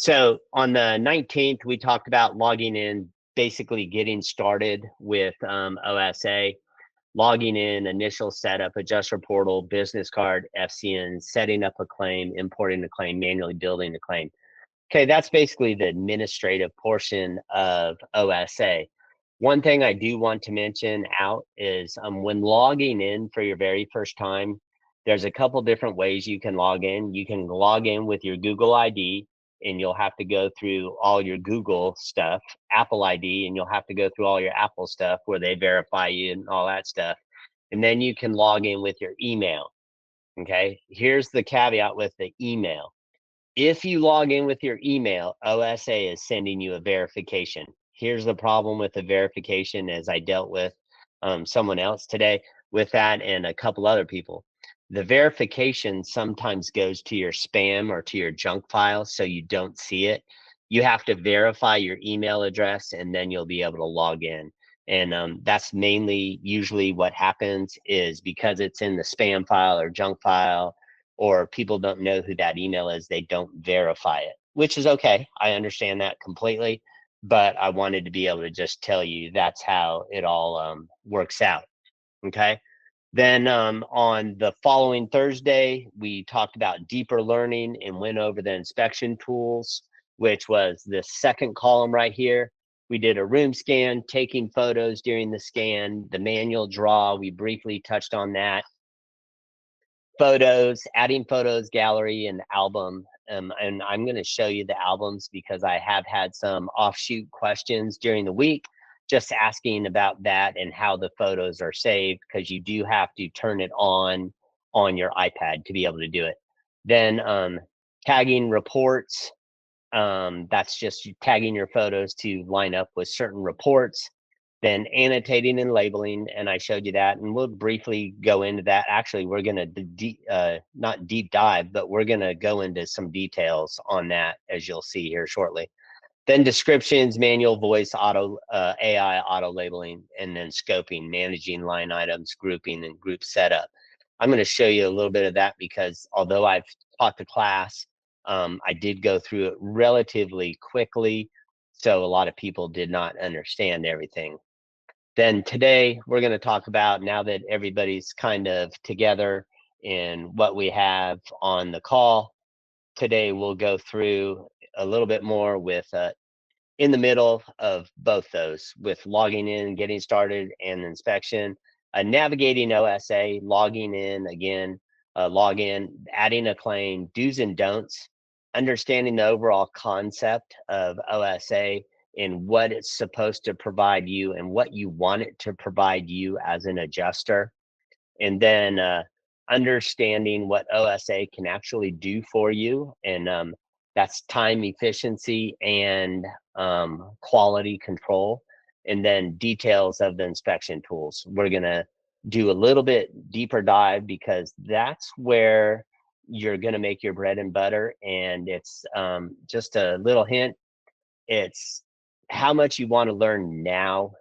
So on the 19th, we talked about logging in, basically getting started with OSA, logging in, initial setup, adjuster portal, business card, FCN, setting up a claim, importing the claim, manually building the claim. Okay, that's basically the administrative portion of OSA. One thing I do want to mention out is when logging in for your very first time, there's a couple different ways you can log in. You can log in with your Google ID, and you'll have to go through all your Google stuff, Apple ID, and you'll have to go through all your Apple stuff where they verify you and all that stuff. And then you can log in with your email. Okay, here's the caveat with the email. If you log in with your email, OSA is sending you a verification. Here's the problem with the verification, as I dealt with someone else today with that and a couple other people. The verification sometimes goes to your spam or to your junk file, so you don't see it. You have to verify your email address and then you'll be able to log in. And that's mainly usually what happens is because it's in the spam file or junk file, or people don't know who that email is, they don't verify it, which is okay. I understand that completely, but I wanted to be able to just tell you that's how it all works out. Okay. Then on the following Thursday, we talked about deeper learning and went over the inspection tools, which was the second column right here. We did a room scan, taking photos during the scan, the manual draw. We briefly touched on that. Photos, adding photos, gallery, and album. And I'm going to show you the albums because I have had some offshoot questions during the week just asking about that and how the photos are saved, because you do have to turn it on your iPad to be able to do it. Then tagging reports. That's just tagging your photos to line up with certain reports. Then annotating and labeling, and I showed you that, and we'll briefly go into that. Actually, we're going to not deep dive, but we're going to go into some details on that, as you'll see here shortly. Then descriptions, manual voice, auto AI auto labeling, and then scoping, managing line items, grouping, and group setup. I'm going to show you a little bit of that because although I've taught the class, I did go through it relatively quickly, so a lot of people did not understand everything. Then today we're going to talk about, now that everybody's kind of together in what we have on the call, today we'll go through a little bit more with in the middle of both those, with logging in, getting started, and inspection, navigating OSA, logging in again, log in, adding a claim, do's and don'ts, understanding the overall concept of OSA and what it's supposed to provide you and what you want it to provide you as an adjuster, and then understanding what OSA can actually do for you, and that's time efficiency and quality control, and then details of the inspection tools. We're gonna do a little bit deeper dive because that's where you're gonna make your bread and butter, and it's just a little hint. It's how much you want to learn now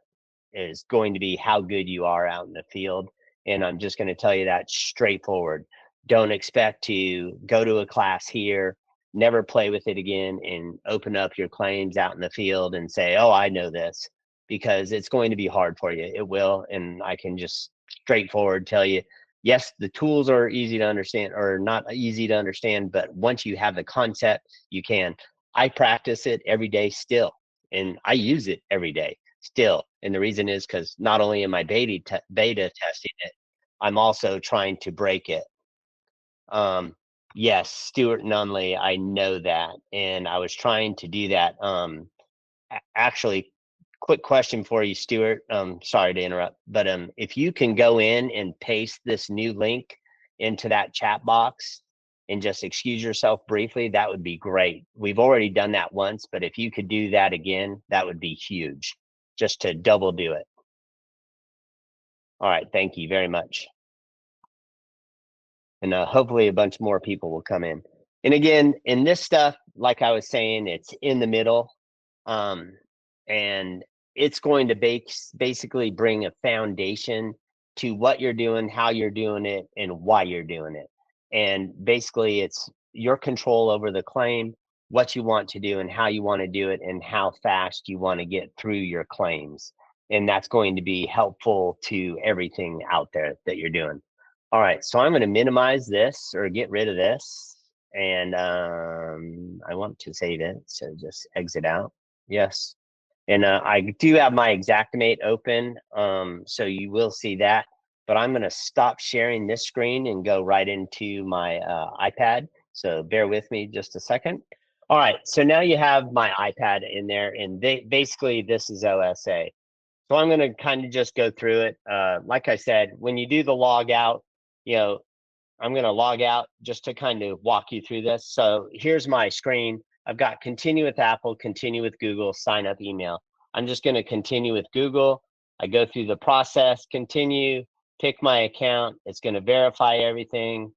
is going to be how good you are out in the field. And I'm just going to tell you that straightforward. Don't expect to go to a class here, never play with it again, and open up your claims out in the field and say, oh, I know this, because it's going to be hard for you. It will. And I can just straightforward tell you, yes, the tools are easy to understand, or not easy to understand, but once you have the concept, you can. I practice it every day still, and I use it every day still. And the reason is because not only am I beta testing it, I'm also trying to break it. Yes, Stuart Nunley, I know that. And I was trying to do that. Actually, quick question for you, Stuart. Sorry to interrupt, but if you can go in and paste this new link into that chat box and just excuse yourself briefly, that would be great. We've already done that once, but if you could do that again, that would be huge, just to double do it. All right, thank you very much. And hopefully a bunch more people will come in. And again, in this stuff, like I was saying, it's in the middle. And it's going to basically bring a foundation to what you're doing, how you're doing it, and why you're doing it. And basically, it's your control over the claim. what you want to do and how you want to do it and how fast you want to get through your claims. And that's going to be helpful to everything out there that you're doing. All right, so I'm going to minimize this or get rid of this. And I want to save it, so just exit out. Yes. And I do have my Xactimate open, so you will see that. But I'm going to stop sharing this screen and go right into my iPad. So bear with me just a second. All right, so now you have my iPad in there, and basically this is OSA. So I'm going to kind of just go through it. Like I said, when you do the log out, you know, I'm going to log out just to kind of walk you through this. So here's my screen. I've got continue with Apple, continue with Google, sign up email. I'm just going to continue with Google. I go through the process, continue, pick my account. It's going to verify everything.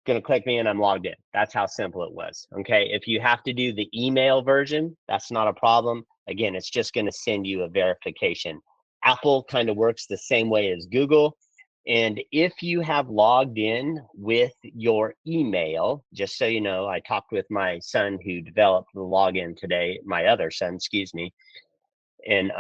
Going to click me and I'm logged in. That's how simple it was. Okay. If you have to do the email version, that's not a problem. Again, it's just going to send you a verification. Apple kind of works the same way as Google. And if you have logged in with your email, just so you know, I talked with my son who developed the login today, my other son, excuse me. And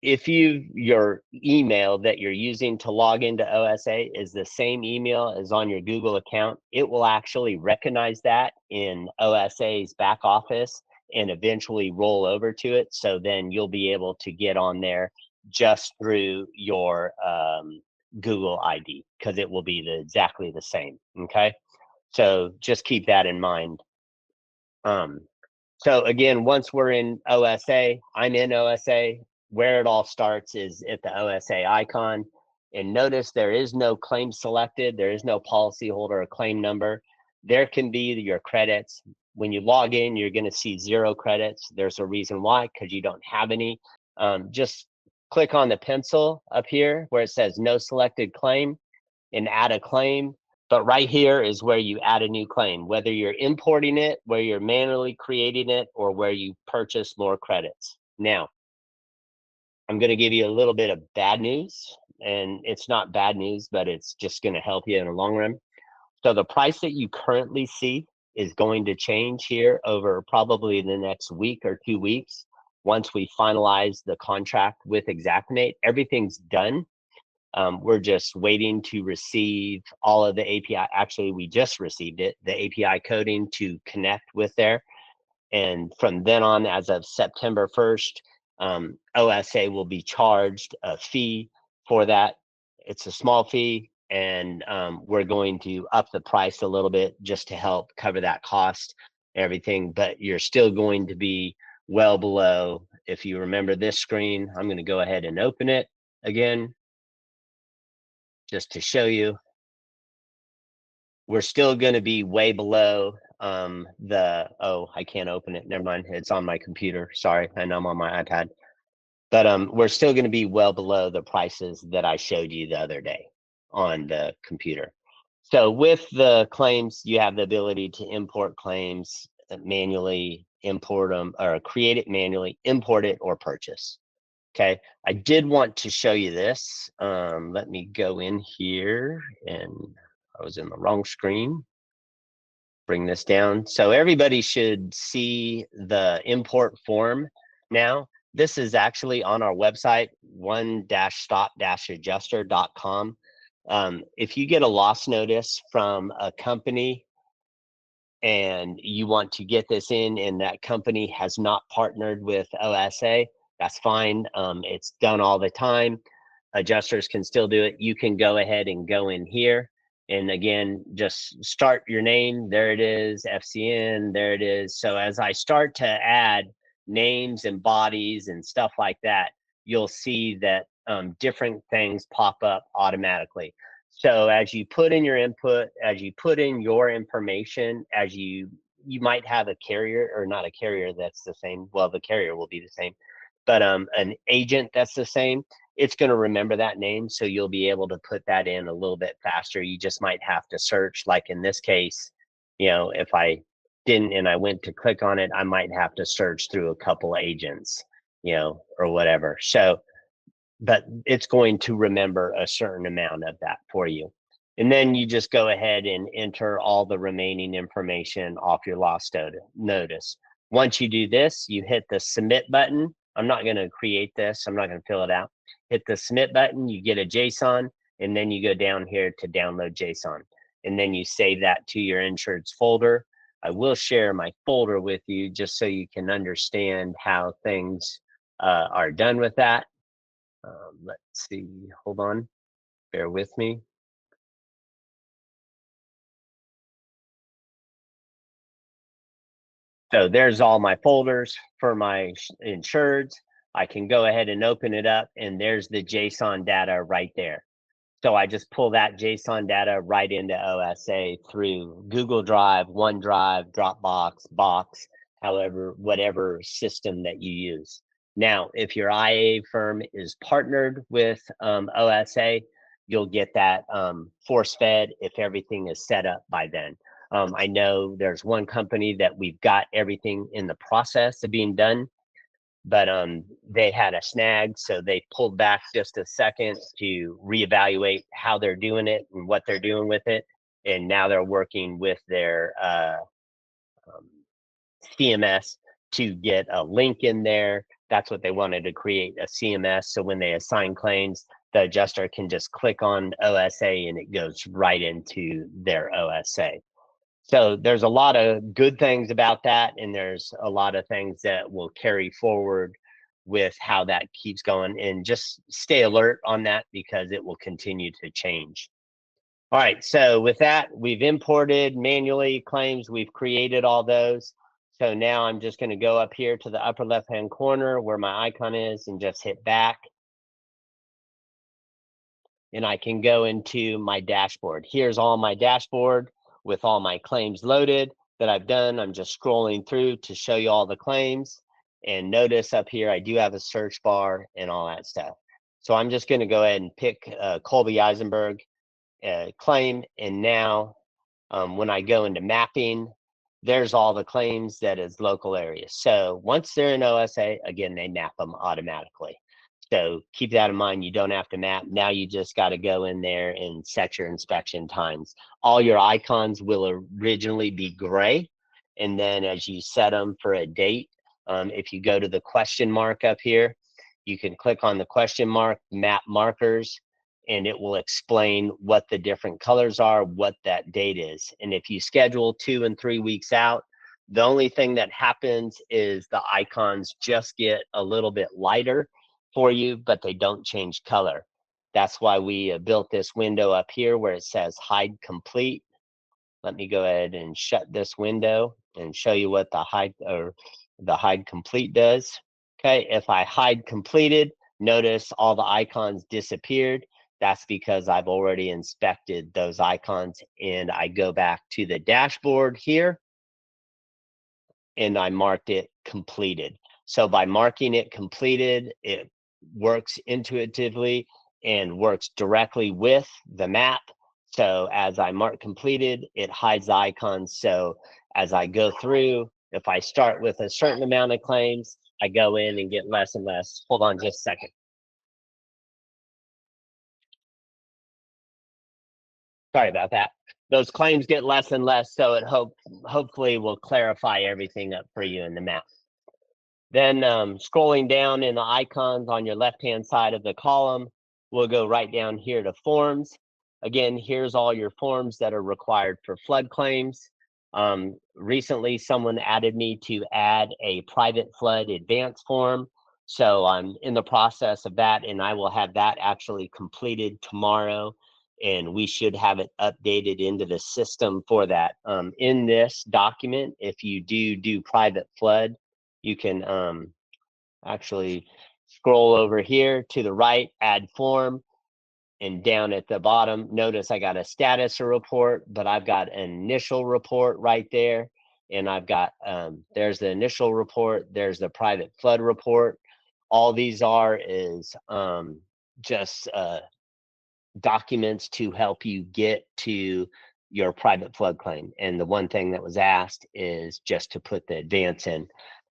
if your email that you're using to log into OSA is the same email as on your Google account, it will actually recognize that in OSA's back office and eventually roll over to it. So then you'll be able to get on there just through your Google ID, because it will be exactly the same. Okay, so just keep that in mind. So again, once we're in OSA, I'm in OSA. Where it all starts is at the OSA icon. And notice there is no claim selected. There is no policyholder or claim number. There can be your credits. When you log in, you're going to see 0 credits. There's a reason why, because you don't have any. Just click on the pencil up here where it says no selected claim and add a claim. But right here is where you add a new claim, whether you're importing it, where you're manually creating it, or where you purchase more credits. Now, I'm going to give you a little bit of bad news, and it's not bad news, but it's just going to help you in the long run. So the price that you currently see is going to change here over probably the next week or 2 weeks. Once we finalize the contract with Xactimate, everything's done. We're just waiting to receive all of the API. Actually, we just received it, the API coding to connect with there. And from then on, as of September 1st, OSA will be charged a fee for that. It's a small fee, and we're going to up the price a little bit just to help cover that cost, everything. But you're still going to be well below. If you remember this screen, I'm going to go ahead and open it again, just to show you. We're still going to be way below I can't open it, never mind, it's on my computer, sorry, I know I'm on my iPad. But we're still going to be well below the prices that I showed you the other day on the computer. So with the claims, you have the ability to import claims, manually import them, or create it manually, import it, or purchase. Okay, I did want to show you this. Let me go in here, and I was in the wrong screen. Bring this down. So everybody should see the import form now. This is actually on our website, one-stop-adjuster.com. If you get a loss notice from a company and you want to get this in and that company has not partnered with OSA, that's fine. It's done all the time. Adjusters can still do it. You can go ahead and go in here. And again, just start your name. There it is, FCN, there it is. So as I start to add names and bodies and stuff like that, you'll see that different things pop up automatically. So as you put in your input, as you put in your information, as you might have a carrier, or not a carrier that's the same. Well, the carrier will be the same, but an agent that's the same. It's going to remember that name, so you'll be able to put that in a little bit faster. You just might have to search, like in this case, if I didn't and I went to click on it, I might have to search through a couple agents, or whatever. So, but it's going to remember a certain amount of that for you. And then you just go ahead and enter all the remaining information off your loss notice. Once you do this, you hit the submit button. I'm not going to create this. I'm not going to fill it out. Hit the submit button, you get a JSON, and then you go down here to download JSON. And then you save that to your insureds folder. I will share my folder with you just so you can understand how things are done with that. Let's see, hold on, bear with me. So there's all my folders for my insureds. I can go ahead and open it up, and there's the JSON data right there. So I just pull that JSON data right into OSA through Google Drive, OneDrive, Dropbox, Box, however, whatever system that you use. Now, if your IA firm is partnered with OSA, you'll get that force fed if everything is set up by then. I know there's one company that we've got everything in the process of being done, but they had a snag, so they pulled back just a second to reevaluate how they're doing it and what they're doing with it. And now they're working with their CMS to get a link in there. That's what they wanted, to create a CMS. So when they assign claims, the adjuster can just click on OSA and it goes right into their OSA. So there's a lot of good things about that, and there's a lot of things that will carry forward with how that keeps going. And just stay alert on that because it will continue to change. All right, so with that, we've imported manually claims, we've created all those. So now I'm just going to go up here to the upper left-hand corner where my icon is and just hit back. And I can go into my dashboard. Here's all my dashboard with all my claims loaded that I've done. I'm just scrolling through to show you all the claims. And notice up here, I do have a search bar and all that stuff. So I'm just going to go ahead and pick Colby Eisenberg claim. And now when I go into mapping, there's all the claims that is local areas. So once they're in OSA, again, they map them automatically. So keep that in mind. You don't have to map. Now you just got to go in there and set your inspection times. All your icons will originally be gray. And then as you set them for a date, if you go to the question mark up here, you can click on the question mark, map markers, and it will explain what the different colors are, what that date is. And if you schedule 2 and 3 weeks out, the only thing that happens is the icons just get a little bit lighter for you, but they don't change color. That's why we built this window up here where it says hide complete. Let me go ahead and shut this window and show you what the hide complete does. Okay, if I hide completed, notice all the icons disappeared. That's because I've already inspected those icons, and I go back to the dashboard here and I marked it completed. So by marking it completed, it works intuitively and works directly with the map. So as I mark completed, it hides the icons. So as I go through, if I start with a certain amount of claims, I go in and get less and less. Hold on just a second. Sorry about that. Those claims get less and less, so it hopefully will clarify everything up for you in the map. Then scrolling down in the icons on your left-hand side of the column, we'll go right down here to forms. Again, here's all your forms that are required for flood claims. Recently, someone added me to add a private flood advance form. So I'm in the process of that, and I will have that actually completed tomorrow. And we should have it updated into the system for that. In this document, if you do private flood, you can actually scroll over here to the right, add form, and down at the bottom, notice I got a status report, but I've got an initial report right there. And I've got, there's the initial report, there's the private flood report. All these are is just documents to help you get to your private flood claim. And the one thing that was asked is just to put the advance in.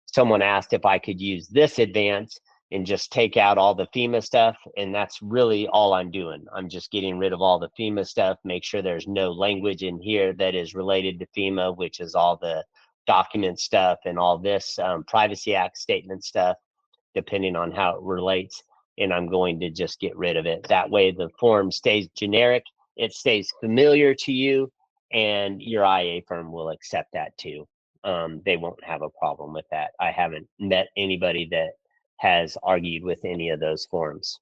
Someone asked if I could use this advance, and just take out all the FEMA stuff. And that's really all I'm doing. I'm just getting rid of all the FEMA stuff, make sure there's no language in here that is related to FEMA, which is all the document stuff and all this Privacy Act statement stuff, depending on how it relates. And I'm going to just get rid of it. That way the form stays generic, it stays familiar to you, and your IA firm will accept that too. They won't have a problem with that. I haven't met anybody that has argued with any of those forms.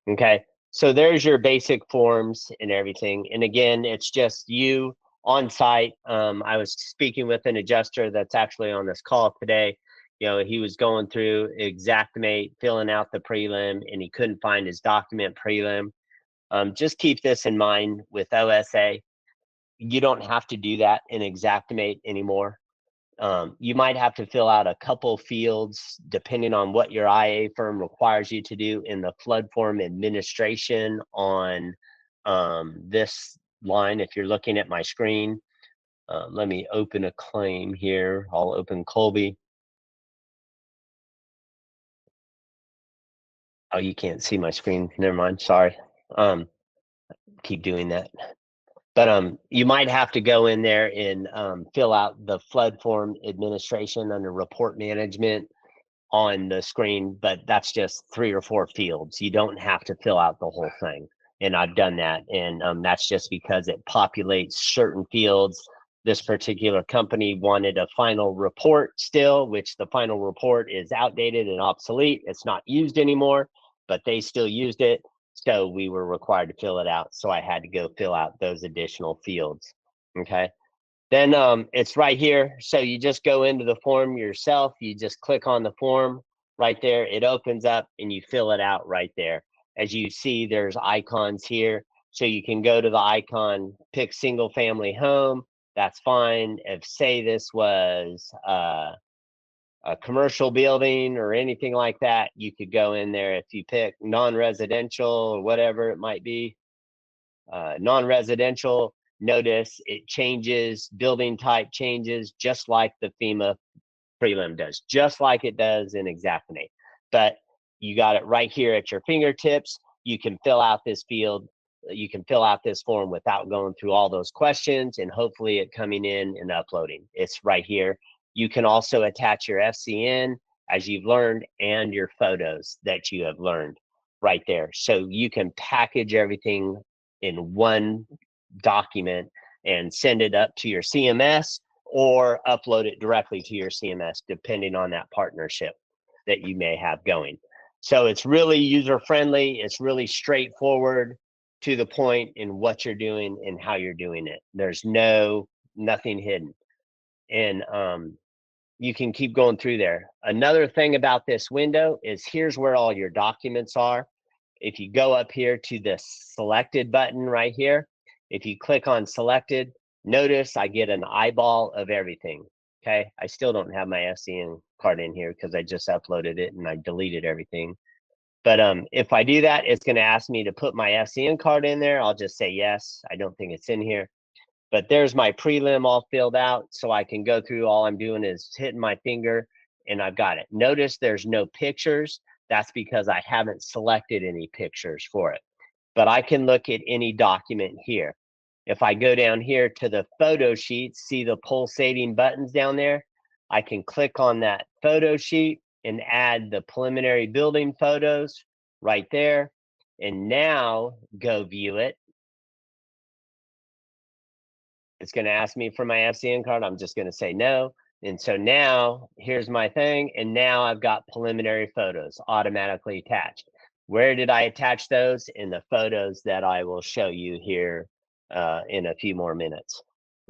Okay, so there's your basic forms and everything. And again, it's just you on site. I was speaking with an adjuster that's actually on this call today. You know, he was going through Xactimate, filling out the prelim, and he couldn't find his document prelim. Just keep this in mind with OSA. You don't have to do that in Xactimate anymore. You might have to fill out a couple fields depending on what your IA firm requires you to do in the flood form administration on this line. If you're looking at my screen, let me open a claim here. I'll open Colby. Oh, you can't see my screen. Never mind. Sorry. Keep doing that. But you might have to go in there and fill out the flood form administration under report management on the screen, but that's just 3 or 4 fields. You don't have to fill out the whole thing. And I've done that. And that's just because it populates certain fields. This particular company wanted a final report still, which the final report is outdated and obsolete. It's not used anymore, but they still used it. So we were required to fill it out. So I had to go fill out those additional fields. Okay. Then it's right here. So you just go into the form yourself. You just click on the form right there. It opens up and you fill it out right there. As you see, there's icons here. So you can go to the icon, pick single family home. That's fine. If say this was a commercial building or anything like that, you could go in there. If you pick non-residential or whatever it might be, non-residential, notice it changes, building type changes, just like the FEMA prelim does, just like it does in Xactimate. But you got it right here at your fingertips. You can fill out this field, you can fill out this form without going through all those questions and hopefully it coming in and uploading. It's right here. You can also attach your FCN as you've learned and your photos that you have learned right there. So you can package everything in one document and send it up to your CMS or upload it directly to your CMS, depending on that partnership that you may have going. So it's really user friendly. It's really straightforward, to the point in what you're doing and how you're doing it. There's nothing hidden. And you can keep going through there. Another thing about this window is here's where all your documents are. If you go up here to the selected button right here, if you click on selected, notice I get an eyeball of everything. Okay, I still don't have my FCN card in here because I just uploaded it and I deleted everything. But if I do that, it's going to ask me to put my FCN card in there. I'll just say yes. I don't think it's in here. But there's my prelim all filled out, so I can go through. All I'm doing is hitting my finger and I've got it. Notice there's no pictures. That's because I haven't selected any pictures for it. But I can look at any document here. If I go down here to the photo sheet, see the pulsating buttons down there? I can click on that photo sheet and add the preliminary building photos right there. And now go view it. It's going to ask me for my FCN card. I'm just going to say no. And so now here's my thing. And now I've got preliminary photos automatically attached. Where did I attach those? In the photos that I will show you here in a few more minutes.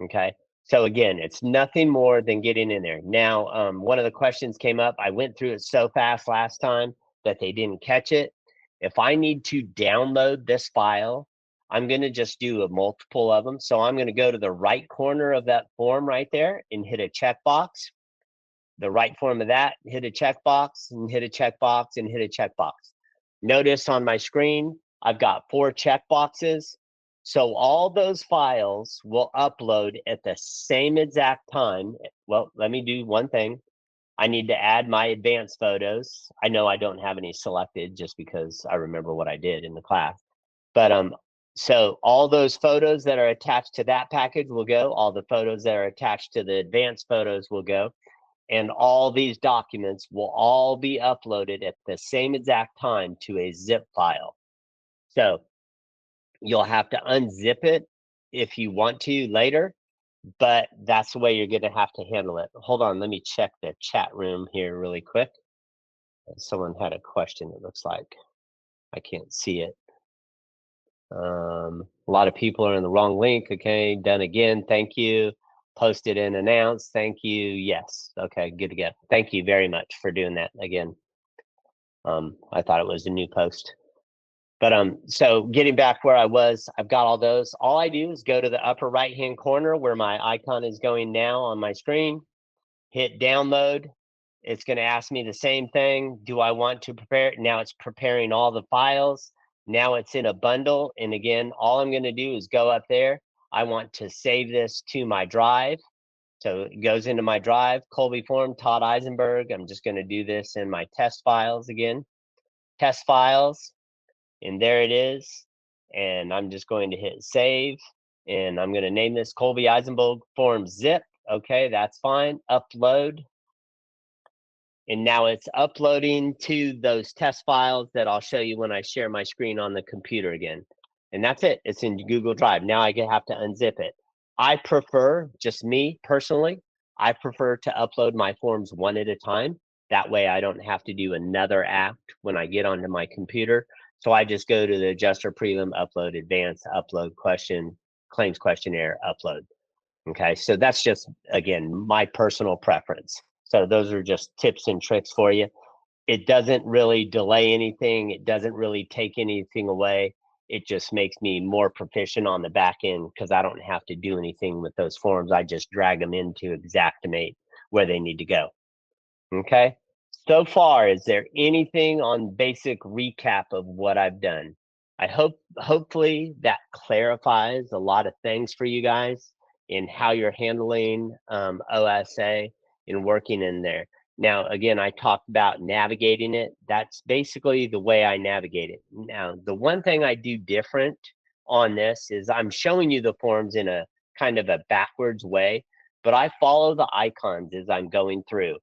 Okay. So again, it's nothing more than getting in there. Now, one of the questions came up. I went through it so fast last time that they didn't catch it. If I need to download this file, I'm going to just do a multiple of them. So I'm going to go to the right corner of that form right there and hit a checkbox. The right form of that, hit a checkbox and hit a checkbox and hit a checkbox. Notice on my screen, I've got 4 checkboxes. So all those files will upload at the same exact time. Well, let me do one thing. I need to add my advanced photos. I know I don't have any selected just because I remember what I did in the class. But so all those photos that are attached to that package will go. All the photos that are attached to the advanced photos will go. And all these documents will all be uploaded at the same exact time to a zip file. So you'll have to unzip it if you want to later, but that's the way you're going to have to handle it. Hold on, let me check the chat room here really quick. Someone had a question, it looks like. I can't see it. A lot of people are in the wrong link. Okay, done again. Thank you. Posted and announced. Thank you. Yes. Okay, good to go. Thank you very much for doing that again. I thought it was a new post. But so getting back where I was, I've got all those. All I do is go to the upper right-hand corner where my icon is going now on my screen, hit download. It's going to ask me the same thing. Do I want to prepare? Now it's preparing all the files. Now it's in a bundle. And again, all I'm going to do is go up there. I want to save this to my drive. So it goes into my drive, Kolbe form, Todd Eisenberg. I'm just going to do this in my test files again. Test files. And there it is. And I'm just going to hit save. And I'm going to name this Kolbe Eisenberg form zip. Okay, that's fine. Upload. And now it's uploading to those test files that I'll show you when I share my screen on the computer again. And that's it. It's in Google Drive. Now I have to unzip it. I prefer, just me personally, I prefer to upload my forms one at a time. That way I don't have to do another act when I get onto my computer. So I just go to the adjuster prelim, upload, advanced, upload, question, claims questionnaire, upload. Okay, so that's just, again, my personal preference. So those are just tips and tricks for you. It doesn't really delay anything. It doesn't really take anything away. It just makes me more proficient on the back end because I don't have to do anything with those forms. I just drag them into Xactimate where they need to go. Okay, so far, is there anything on basic recap of what I've done? I hopefully that clarifies a lot of things for you guys in how you're handling OSA and working in there. Now, again, I talked about navigating it. That's basically the way I navigate it. Now, the one thing I do different on this is I'm showing you the forms in a kind of a backwards way, but I follow the icons as I'm going through.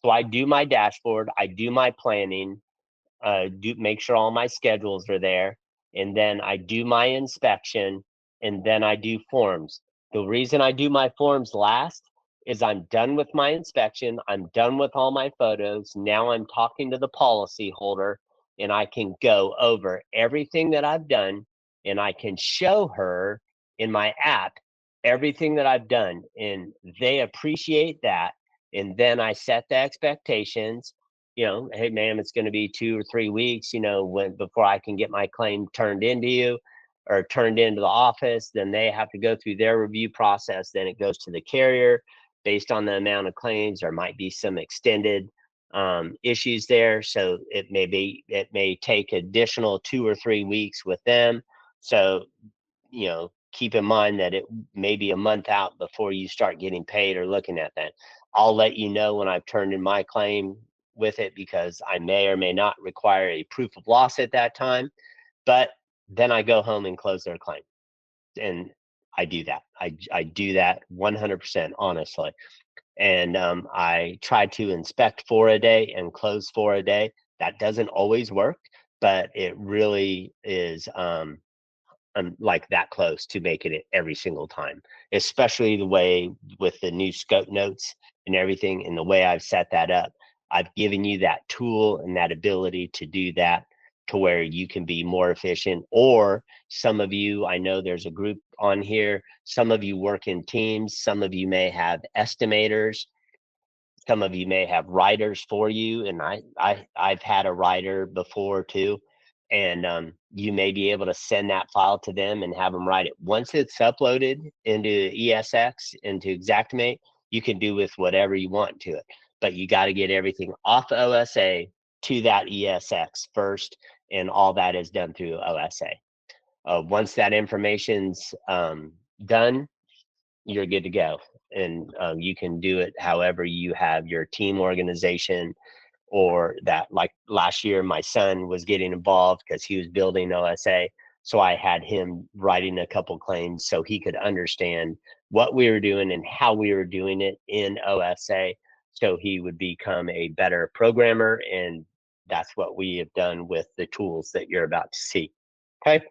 So I do my dashboard, I do my planning, do make sure all my schedules are there, and then I do my inspection, and then I do forms. The reason I do my forms last is I'm done with my inspection, I'm done with all my photos. Now I'm talking to the policy holder, and I can go over everything that I've done, and I can show her in my app everything that I've done, and they appreciate that. And then I set the expectations, hey, ma'am, it's going to be 2 or 3 weeks, before I can get my claim turned into you or turned into the office. Then they have to go through their review process. Then it goes to the carrier based on the amount of claims. There might be some extended issues there. So it may take additional 2 or 3 weeks with them. So, keep in mind that it may be a month out before you start getting paid or looking at that. I'll let you know when I've turned in my claim with it because I may or may not require a proof of loss at that time. But then I go home and close their claim. And I do that. I do that 100% honestly. And I try to inspect for a day and close for a day. That doesn't always work, but it really is like that close to making it every single time, especially the way with the new scope notes and everything and the way I've set that up. I've given you that tool and that ability to do that to where you can be more efficient. Or some of you, I know there's a group on here, some of you work in teams, some of you may have estimators, some of you may have writers for you, and I've had a writer before too. And you may be able to send that file to them and have them write it. Once it's uploaded into ESX, into Xactimate, you can do with whatever you want to it. But you got to get everything off OSA to that ESX first, and all that is done through OSA. Once that information's done, you're good to go. and you can do it however you have your team organization, or that, like last year, my son was getting involved because he was building OSA. So I had him writing a couple claims so he could understand what we were doing and how we were doing it in OSA, so he would become a better programmer. And that's what we have done with the tools that you're about to see. Okay.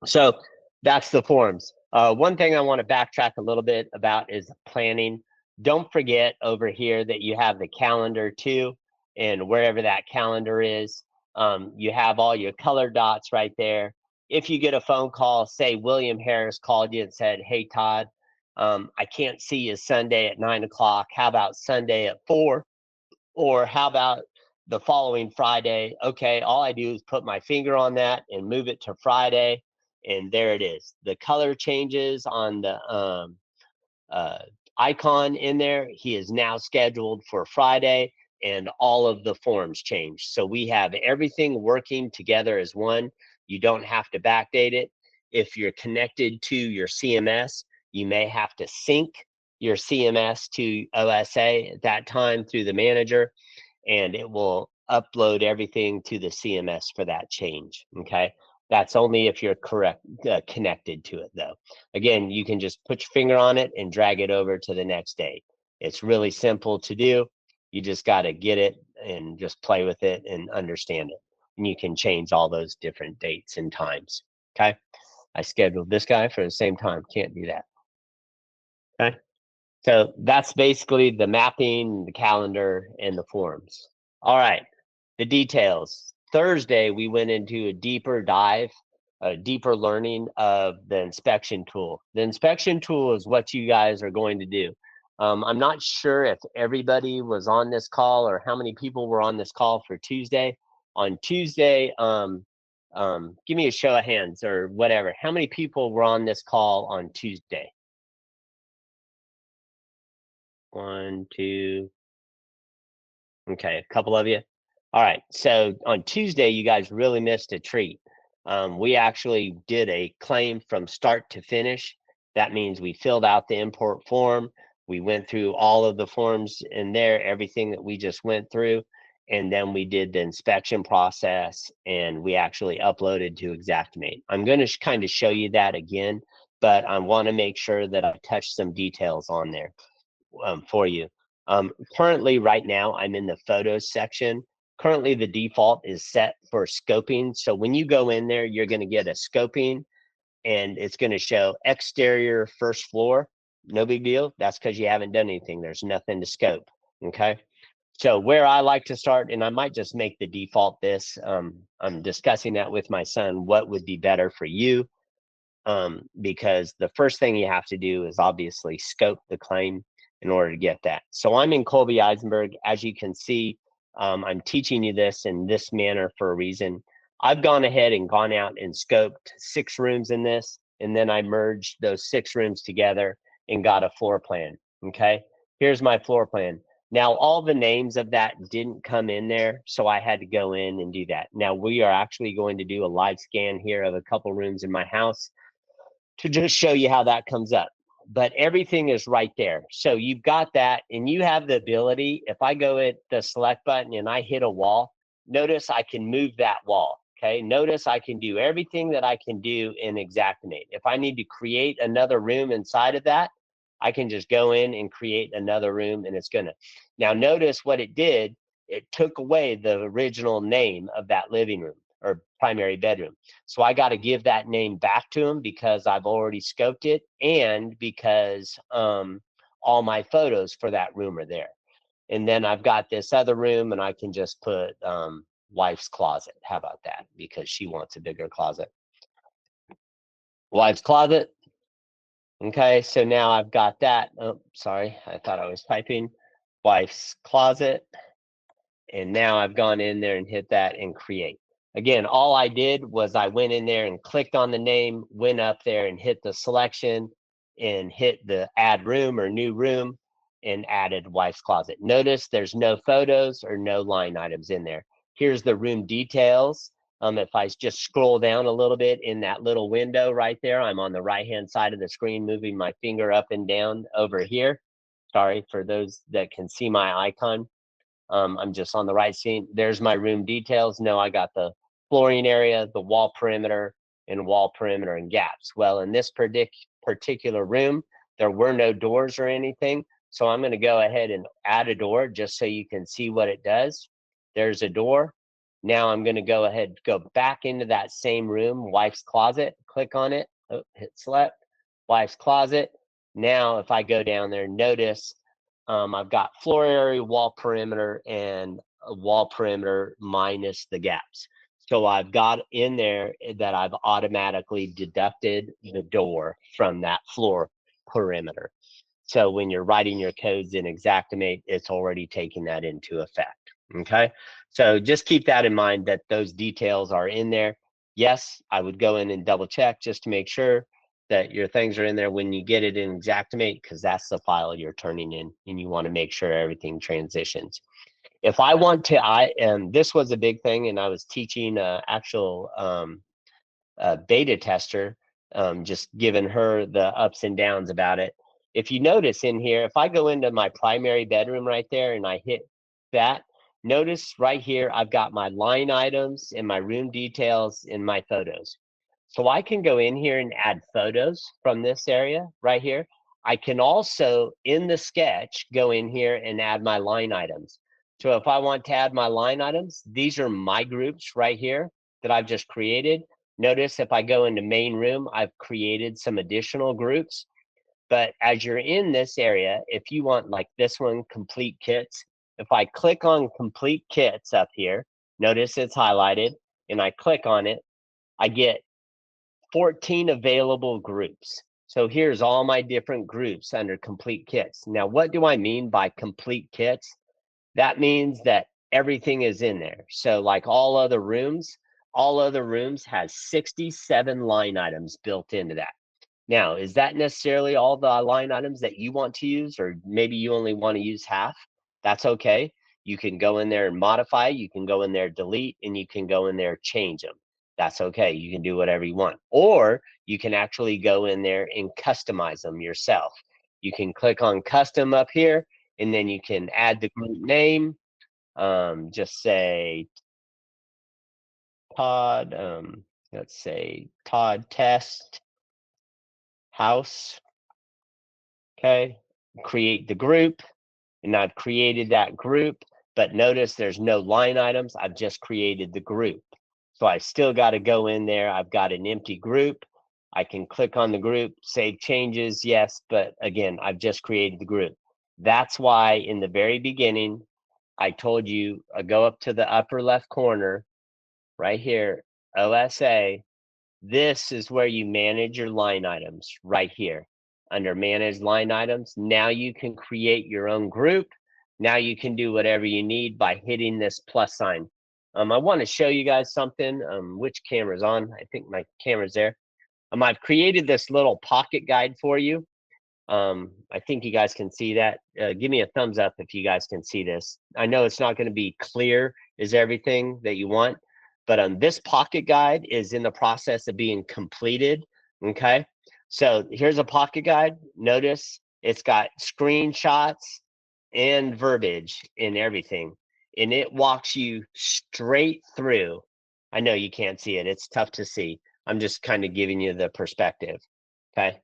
So that's the forms. One thing I want to backtrack a little bit about is planning. Don't forget over here that you have the calendar too, and wherever that calendar is, you have all your color dots right there. If you get a phone call, say William Harris called you and said, "Hey Todd, I can't see you Sunday at 9 o'clock. How about Sunday at 4? Or how about the following Friday?" Okay, all I do is put my finger on that and move it to Friday, and there it is. The color changes on the uh, icon in there. He is now scheduled for Friday, and all of the forms change. So we have everything working together as one. You don't have to backdate it. If you're connected to your CMS, you may have to sync your CMS to OSA at that time through the manager, and it will upload everything to the CMS for that change. Okay. That's only if you're connected to it, though. Again, you can just put your finger on it and drag it over to the next day. It's really simple to do. You just got to get it and just play with it and understand it. And you can change all those different dates and times. Okay. I scheduled this guy for the same time. Can't do that. Okay. So that's basically the mapping, the calendar, and the forms. All right, the details. Thursday, we went into a deeper dive, a deeper learning of the inspection tool. The inspection tool is what you guys are going to do. I'm not sure if everybody was on this call or how many people were on this call for Tuesday. On Tuesday, give me a show of hands or whatever. How many people were on this call on Tuesday? 1, 2. Okay, a couple of you. All right. So on Tuesday, you guys really missed a treat. We actually did a claim from start to finish. That means we filled out the import form. We went through all of the forms in there, everything that we just went through. And then we did the inspection process, and we actually uploaded to Xactimate. I'm going to kind of show you that again, but I want to make sure that I touch some details on there for you. Currently, right now, I'm in the photos section. Currently, the default is set for scoping. So when you go in there, you're going to get a scoping, and it's going to show exterior first floor. No big deal. That's because you haven't done anything. There's nothing to scope. Okay. So where I like to start, and I might just make the default this, I'm discussing that with my son, what would be better for you, because the first thing you have to do is obviously scope the claim in order to get that. So I'm in Colby Eisenberg. As you can see, I'm teaching you this in this manner for a reason. I've gone ahead and gone out and scoped 6 rooms in this, and then I merged those 6 rooms together and got a floor plan. Okay, here's my floor plan. Now, all the names of that didn't come in there, so I had to go in and do that. Now, we are actually going to do a live scan here of a couple rooms in my house to just show you how that comes up. But everything is right there. So you've got that, and you have the ability, if I go at the select button and I hit a wall, notice I can move that wall. Okay, notice I can do everything that I can do in Xactimate. If I need to create another room inside of that, I can just go in and create another room, and it's gonna. Now notice what it did. It took away the original name of that living room or primary bedroom. So I got to give that name back to him because I've already scoped it, and because all my photos for that room are there. And then I've got this other room, and I can just put wife's closet. How about that? Because she wants a bigger closet. Wife's closet. Okay, so now I've got that. Oh, sorry, I thought I was typing. Wife's closet. And now I've gone in there and hit that and create. Again, all I did was I went in there and clicked on the name, went up there and hit the selection and hit the add room or new room and added wife's closet. Notice there's no photos or no line items in there. Here's the room details. If I just scroll down a little bit in that little window right there, I'm on the right-hand side of the screen, moving my finger up and down over here. Sorry for those that can see my icon. I'm just on the right scene. There's my room details. No, I got the flooring area, the wall perimeter, and wall perimeter and gaps. Well, in this particular room, there were no doors or anything. So I'm going to go ahead and add a door just so you can see what it does. There's a door. Now I'm going to go ahead, go back into that same room, wife's closet, click on it, hit select, wife's closet. Now, if I go down there, notice I've got floor area, wall perimeter, and a wall perimeter minus the gaps. So I've got in there that I've automatically deducted the door from that floor perimeter. So when you're writing your codes in Xactimate, it's already taking that into effect. Okay, so just keep that in mind that those details are in there. Yes, I would go in and double check just to make sure that your things are in there when you get it in Xactimate, because that's the file you're turning in and you want to make sure everything transitions. If I want to, this was a big thing, and I was teaching actual beta tester, just giving her the ups and downs about it. If you notice in here, if I go into my primary bedroom right there and I hit that, notice right here, I've got my line items and my room details in my photos. So I can go in here and add photos from this area right here. I can also, in the sketch, go in here and add my line items. So if I want to add my line items, these are my groups right here that I've just created. Notice if I go into main room, I've created some additional groups. But as you're in this area, if you want like this one, complete kits, if I click on complete kits up here, notice it's highlighted, and I click on it, I get 14 available groups. So here's all my different groups under complete kits. Now, what do I mean by complete kits? That means that everything is in there. So like all other rooms has 67 line items built into that. Now, is that necessarily all the line items that you want to use, or maybe you only want to use half? That's okay. You can go in there and modify, you can go in there, delete, and you can go in there, change them. That's okay. You can do whatever you want. Or you can actually go in there and customize them yourself. You can click on custom up here, and then you can add the group name. Just say Todd, let's say Todd Test House. Okay, create the group, and I've created that group, but notice there's no line items. I've just created the group. So I still got to go in there. I've got an empty group. I can click on the group, save changes, yes, but again, I've just created the group. That's why in the very beginning, I told you, go up to the upper left corner right here, OSA. This is where you manage your line items right here under manage line items. Now you can create your own group. Now you can do whatever you need by hitting this plus sign. I want to show you guys something. Which camera's on? I think my camera's there. I've created this little pocket guide for you. I think you guys can see that. Give me a thumbs up if you guys can see this. I know it's not going to be clear as everything that you want, but this pocket guide is in the process of being completed. Okay, so here's a pocket guide. Notice it's got screenshots and verbiage and everything, and it walks you straight through. I know you can't see it. It's tough to see. I'm just kind of giving you the perspective. Okay.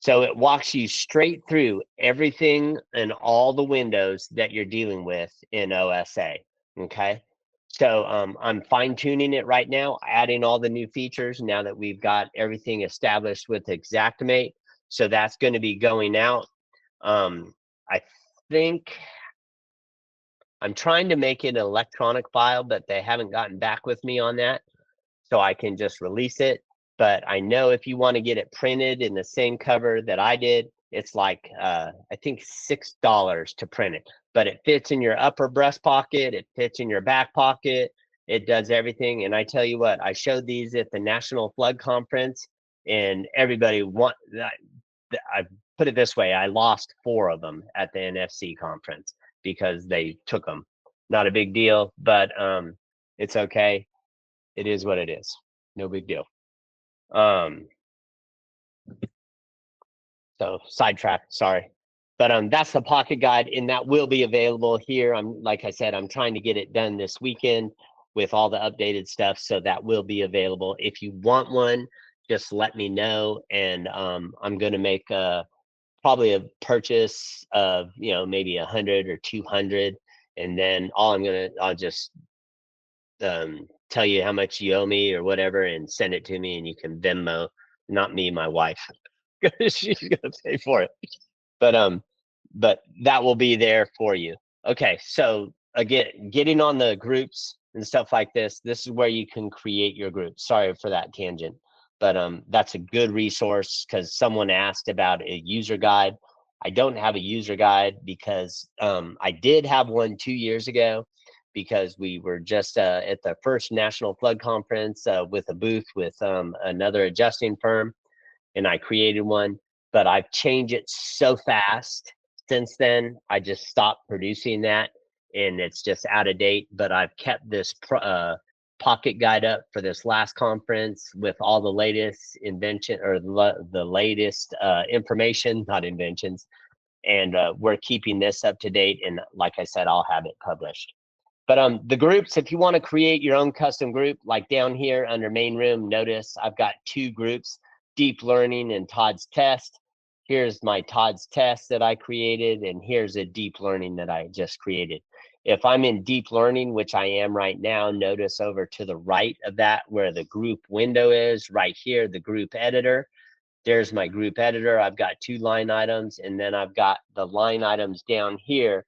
So it walks you straight through everything and all the windows that you're dealing with in OSA. Okay. So I'm fine tuning it right now, adding all the new features now that we've got everything established with Xactimate. So that's going to be going out. I think I'm trying to make it an electronic file, but they haven't gotten back with me on that. So I can just release it. But I know if you want to get it printed in the same cover that I did, it's like, I think $6 to print it. But it fits in your upper breast pocket. It fits in your back pocket. It does everything. And I tell you what, I showed these at the National Flood Conference, and everybody I put it this way, I lost 4 of them at the NFC conference because they took them. Not a big deal, but it's okay. it is what it is. No big deal. So sidetrack, sorry. But that's the pocket guide, and that will be available here. Like I said, I'm trying to get it done this weekend with all the updated stuff, so that will be available. If you want one, just let me know, and I'm going to make probably a purchase of maybe 100 or 200, and then I'll just tell you how much you owe me or whatever, and send it to me, and you can Venmo, not me, my wife, because she's gonna pay for it. But that will be there for you. Okay, so again, getting on the groups and stuff like this is where you can create your group. Sorry for that tangent, but that's a good resource, because someone asked about a user guide. I don't have a user guide because I did have one 2 years ago, because we were just at the first National Flood Conference with a booth with another adjusting firm, and I created one, but I've changed it so fast since then. I just stopped producing that, and it's just out of date. But I've kept this pocket guide up for this last conference with all the latest invention, or the latest information, not inventions. And we're keeping this up to date. And like I said, I'll have it published. But the groups, if you want to create your own custom group, like down here under main room, notice I've got 2 groups, Deep Learning and Todd's Test. Here's my Todd's Test that I created, and here's a Deep Learning that I just created. If I'm in Deep Learning, which I am right now, notice over to the right of that where the group window is, right here, the group editor. There's my group editor. I've got 2 line items, and then I've got the line items down here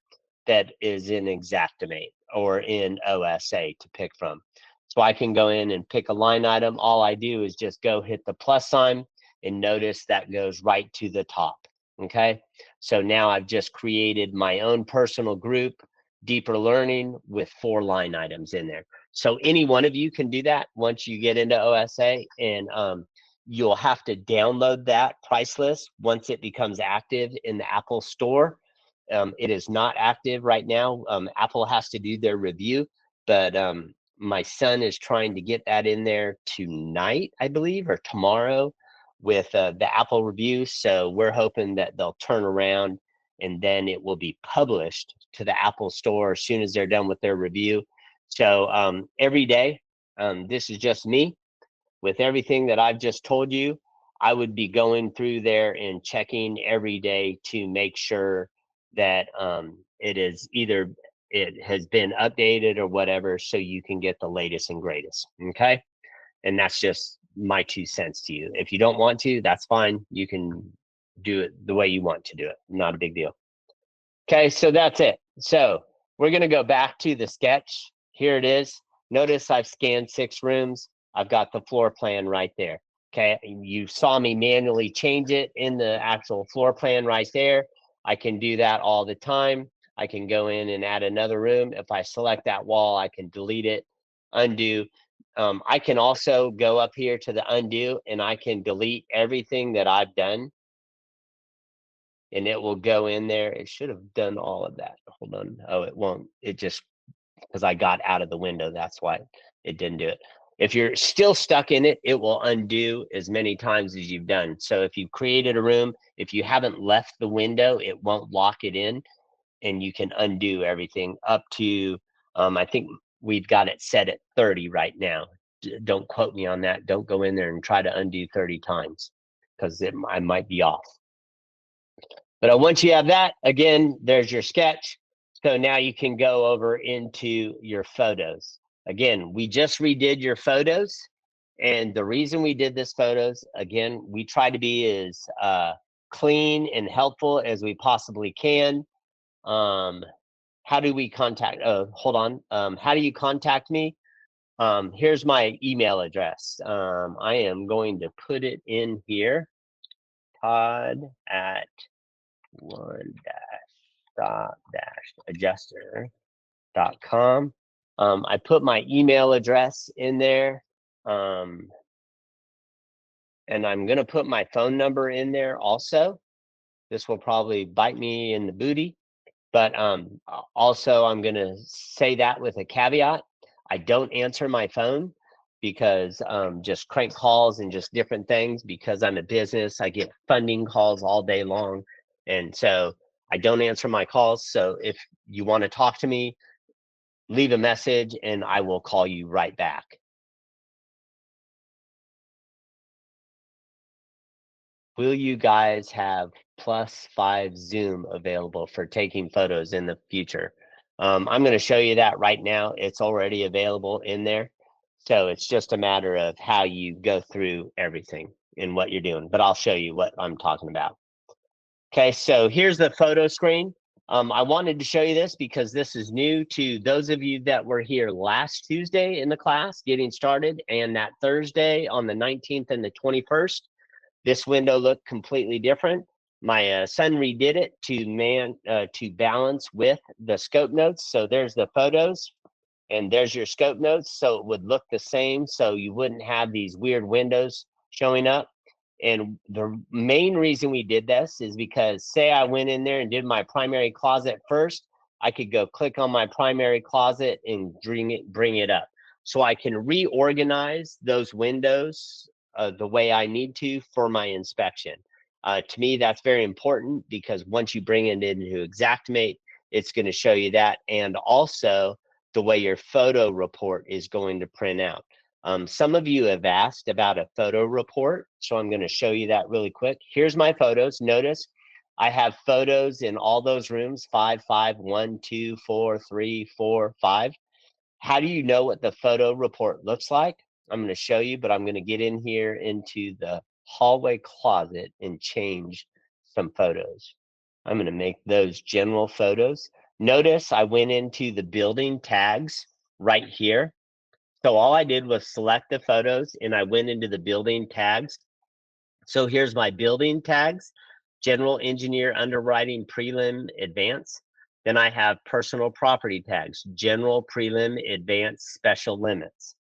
that is in Xactimate or in OSA to pick from. So I can go in and pick a line item. All I do is just go hit the plus sign, and notice that goes right to the top. Okay, so now I've just created my own personal group, Deeper Learning, with 4 line items in there. So any one of you can do that once you get into OSA, and you'll have to download that price list once it becomes active in the Apple Store. It is not active right now. Apple has to do their review, but my son is trying to get that in there tonight, I believe, or tomorrow with the Apple review. So we're hoping that they'll turn around, and then it will be published to the Apple Store as soon as they're done with their review. So every day, this is just me. With everything that I've just told you, I would be going through there and checking every day to make sure that it is either it has been updated or whatever, so you can get the latest and greatest. Okay, and that's just my 2 cents to you. If you don't want to, that's fine. You can do it the way you want to do it. Not a big deal. Okay, so that's it. So we're going to go back to the sketch. Here it is. Notice I've scanned 6 rooms. I've got the floor plan right there. Okay, you saw me manually change it in the actual floor plan right there. I can do that all the time. I can go in and add another room. If I select that wall, I can delete it, undo. I can also go up here to the undo, and I can delete everything that I've done, and it will go in there. It should have done all of that. Hold on. Oh, it won't. It just, because I got out of the window, that's why it didn't do it. If you're still stuck in it, it will undo as many times as you've done. So if you've created a room, if you haven't left the window, it won't lock it in, and you can undo everything up to, I think we've got it set at 30 right now. Don't quote me on that. Don't go in there and try to undo 30 times, because I might be off. But once you have that, again, there's your sketch. So now you can go over into your photos. Again, we just redid your photos. And the reason we did this photos, again, we try to be as clean and helpful as we possibly can. How do we contact? Hold on. How do you contact me? Here's my email address. I am going to put it in here. Todd at one-stop-adjuster.com. I put my email address in there, and I'm going to put my phone number in there also. This will probably bite me in the booty, but also I'm going to say that with a caveat. I don't answer my phone, because just crank calls and just different things. Because I'm a business, I get funding calls all day long. And so I don't answer my calls. So if you want to talk to me, leave a message and I will call you right back. Will you guys have +5 Zoom available for taking photos in the future? I'm going to show you that right now. It's already available in there. So it's just a matter of how you go through everything and what you're doing, but I'll show you what I'm talking about. Okay, so here's the photo screen. I wanted to show you this because this is new to those of you that were here last Tuesday in the class getting started, and that Thursday on the 19th and the 21st. This window looked completely different. My son redid it to balance with the scope notes. So there's the photos and there's your scope notes. So it would look the same. So you wouldn't have these weird windows showing up. And the main reason we did this is because say I went in there and did my primary closet first, I could go click on my primary closet and bring it up. So I can reorganize those windows the way I need to for my inspection. To me, that's very important because once you bring it into Xactimate, it's going to show you that, and also the way your photo report is going to print out. Some of you have asked about a photo report, so I'm going to show you that really quick. Here's my photos. Notice I have photos in all those rooms, 5, 5, 1, 2, 4, 3, 4, 5. How do you know what the photo report looks like? I'm going to show you, but I'm going to get in here into the hallway closet and change some photos. I'm going to make those general photos. Notice I went into the building tags right here. So all I did was select the photos and I went into the building tags. So here's my building tags: general engineer, underwriting, prelim, advanced. Then I have personal property tags: general, prelim, advanced, special limits.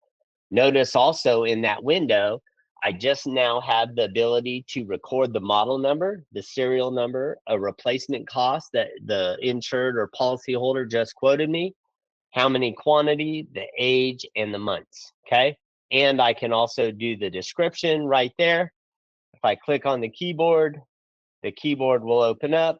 Notice also in that window, I just now have the ability to record the model number, the serial number, a replacement cost that the insured or policyholder just quoted me, how many quantity, the age, and the months, okay? And I can also do the description right there. If I click on the keyboard will open up,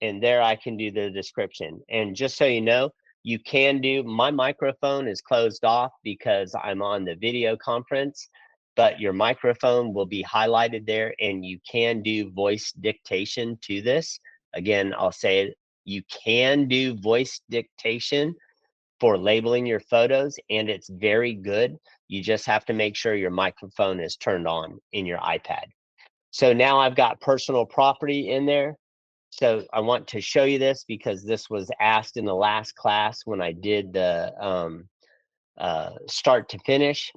and there I can do the description. And just so you know, you can do, my microphone is closed off because I'm on the video conference, but your microphone will be highlighted there and you can do voice dictation to this. Again, I'll say it, you can do voice dictation for labeling your photos, and it's very good. You just have to make sure your microphone is turned on in your iPad. So now I've got personal property in there. So I want to show you this because this was asked in the last class when I did the start to finish.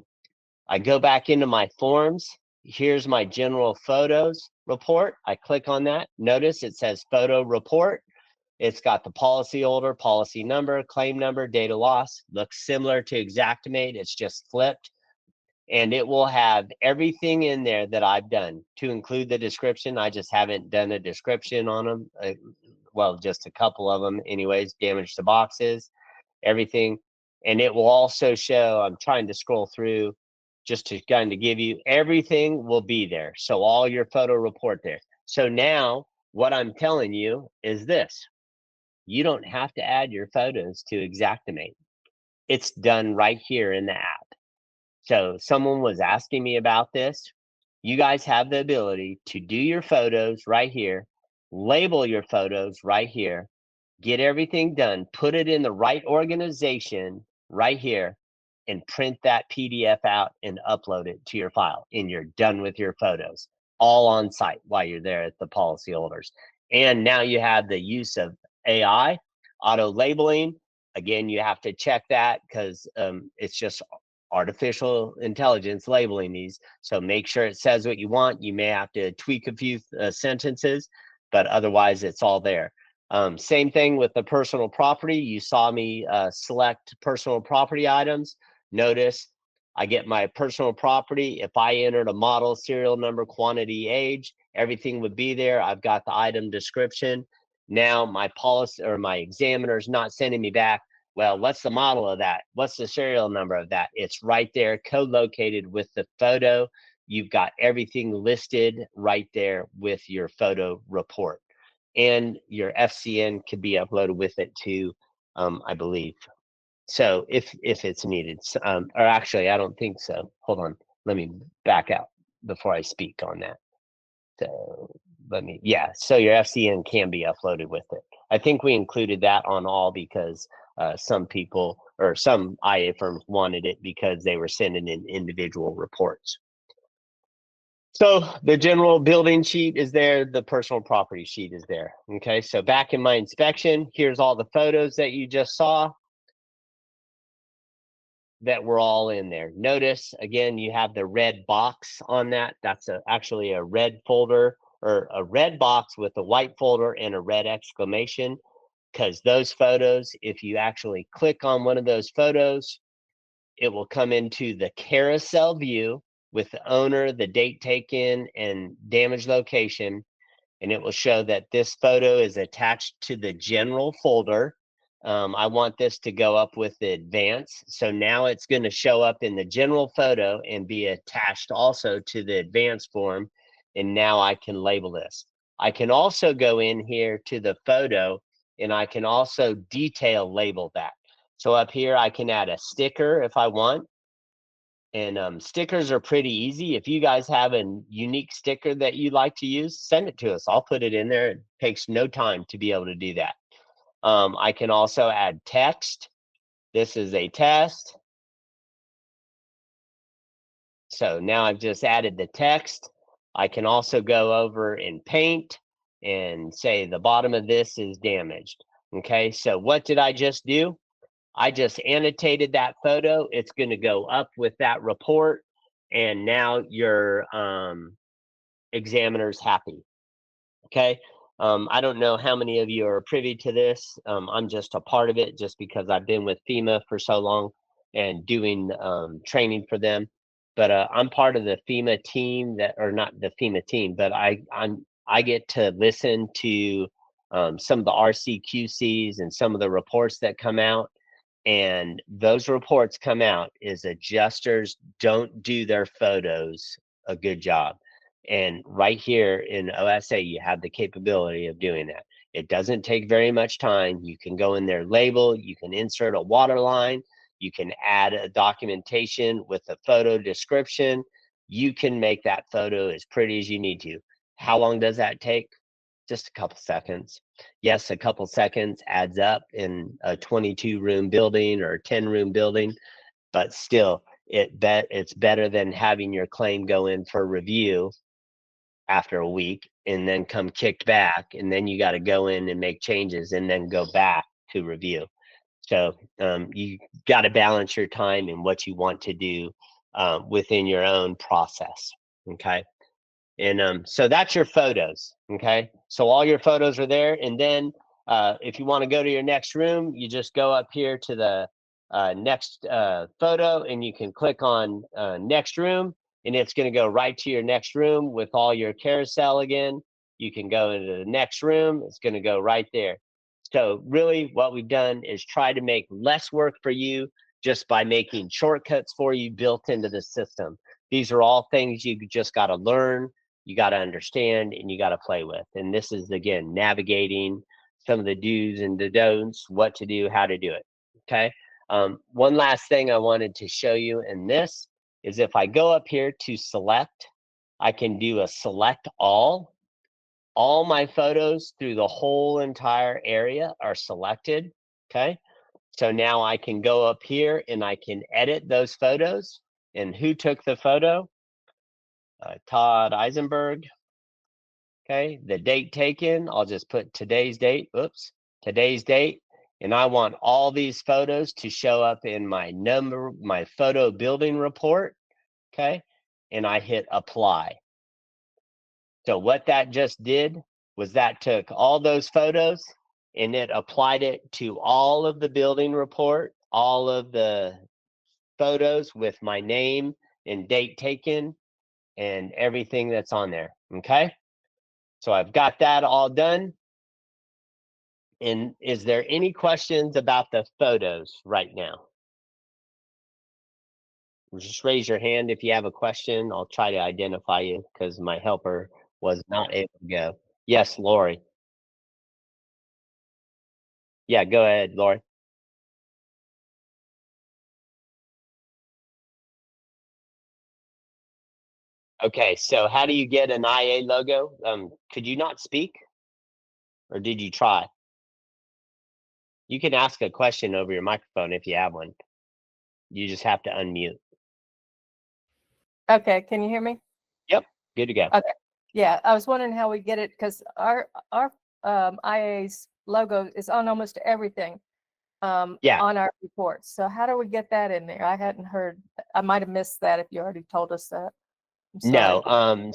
I go back into my forms. Here's my general photos report. I click on that. Notice it says photo report. It's got the policyholder, policy number, claim number, date of loss. Looks similar to Xactimate. It's just flipped. And it will have everything in there that I've done, to include the description. I just haven't done a description on them. Well, just a couple of them anyways. Damage to boxes, everything. And it will also show, I'm trying to scroll through just to kind of give you, everything will be there. So all your photo report there. So now what I'm telling you is this: you don't have to add your photos to Xactimate. It's done right here in the app. So someone was asking me about this. You guys have the ability to do your photos right here, label your photos right here, get everything done, put it in the right organization right here, and print that PDF out and upload it to your file. And you're done with your photos, all on site while you're there at the policyholders. And now you have the use of AI, auto labeling. Again, you have to check that because it's just artificial intelligence labeling these. So make sure it says what you want. You may have to tweak a few sentences, but otherwise it's all there. Same thing with the personal property. You saw me select personal property items. Notice I get my personal property. If I entered a model, serial number, quantity, age, everything would be there. I've got the item description. Now my policy or my examiner is not sending me back, Well, what's the model of that? What's the serial number of that? It's right there, co-located with the photo. You've got everything listed right there with your photo report. And your FCN could be uploaded with it too, I believe. So if it's needed, or actually, I don't think so. Hold on, let me back out before I speak on that. So yeah, so your FCN can be uploaded with it. I think we included that on all because some people or some IA firms wanted it because they were sending in individual reports. So the general building sheet is there, the personal property sheet is there. Okay, so back in my inspection, here's all the photos that you just saw that were all in there. Notice again, you have the red box on that. That's actually a red folder or a red box with a white folder and a red exclamation, because those photos, if you actually click on one of those photos, it will come into the carousel view with the owner, the date taken, and damage location. And it will show that this photo is attached to the general folder. I want this to go up with the advance. So now it's going to show up in the general photo and be attached also to the advance form. And now I can label this. I can also go in here to the photo and I can also detail label that. So up here, I can add a sticker if I want. And stickers are pretty easy. If you guys have a unique sticker that you like to use, send it to us. I'll put it in there. It takes no time to be able to do that. I can also add text. This is a test. So now I've just added the text. I can also go over in Paint and say the bottom of this is damaged. Okay, so what did I just do? I just annotated that photo. It's going to go up with that report. And now your examiner's happy. Okay. I don't know how many of you are privy to this. I'm just a part of it just because I've been with FEMA for so long and doing training for them. But I'm part of the FEMA team that, or not the FEMA team, but I get to listen to some of the RCQCs and some of the reports that come out. And those reports come out is adjusters don't do their photos a good job. And right here in OSA, you have the capability of doing that. It doesn't take very much time. You can go in there, label, you can insert a water line, you can add a documentation with a photo description. You can make that photo as pretty as you need to. How long does that take? Just a couple seconds. Yes, a couple seconds adds up in a 22-room building or a 10-room building, but still, it's better than having your claim go in for review after a week and then come kicked back, and then you got to go in and make changes and then go back to review. So you got to balance your time and what you want to do within your own process. Okay. And so that's your photos. Okay. So all your photos are there. And then if you want to go to your next room, you just go up here to the next photo and you can click on next room, and it's going to go right to your next room with all your carousel again. You can go into the next room. It's going to go right there. So really what we've done is try to make less work for you just by making shortcuts for you built into the system. These are all things you just got to learn, you got to understand, and you got to play with. And this is, again, navigating some of the do's and the don'ts, what to do, how to do it. Okay. One last thing I wanted to show you in this is if I go up here to select, I can do a select all. All my photos through the whole entire area are selected. Okay. So now I can go up here and I can edit those photos. And who took the photo? Todd Eisenberg. Okay, the date taken, I'll just put today's date. Oops, today's date. And I want all these photos to show up in my photo building report. Okay, and I hit apply. So what that just did was that took all those photos and it applied it to all of the building report, all of the photos with my name and date taken and everything that's on there. Okay. So I've got that all done. And is there any questions about the photos right now? Just raise your hand if you have a question. I'll try to identify you because my helper was not able to go. Yes, Lori. Yeah, go ahead, Lori. Okay, so how do you get an IA logo? Could you not speak or did you try? You can ask a question over your microphone if you have one. You just have to unmute. Okay, can you hear me? Yep, good to go. Okay. Yeah, I was wondering how we get it because our IA's logo is on almost everything Yeah. on our reports. So how do we get that in there? I hadn't heard. I might have missed that if you already told us that. I'm sorry.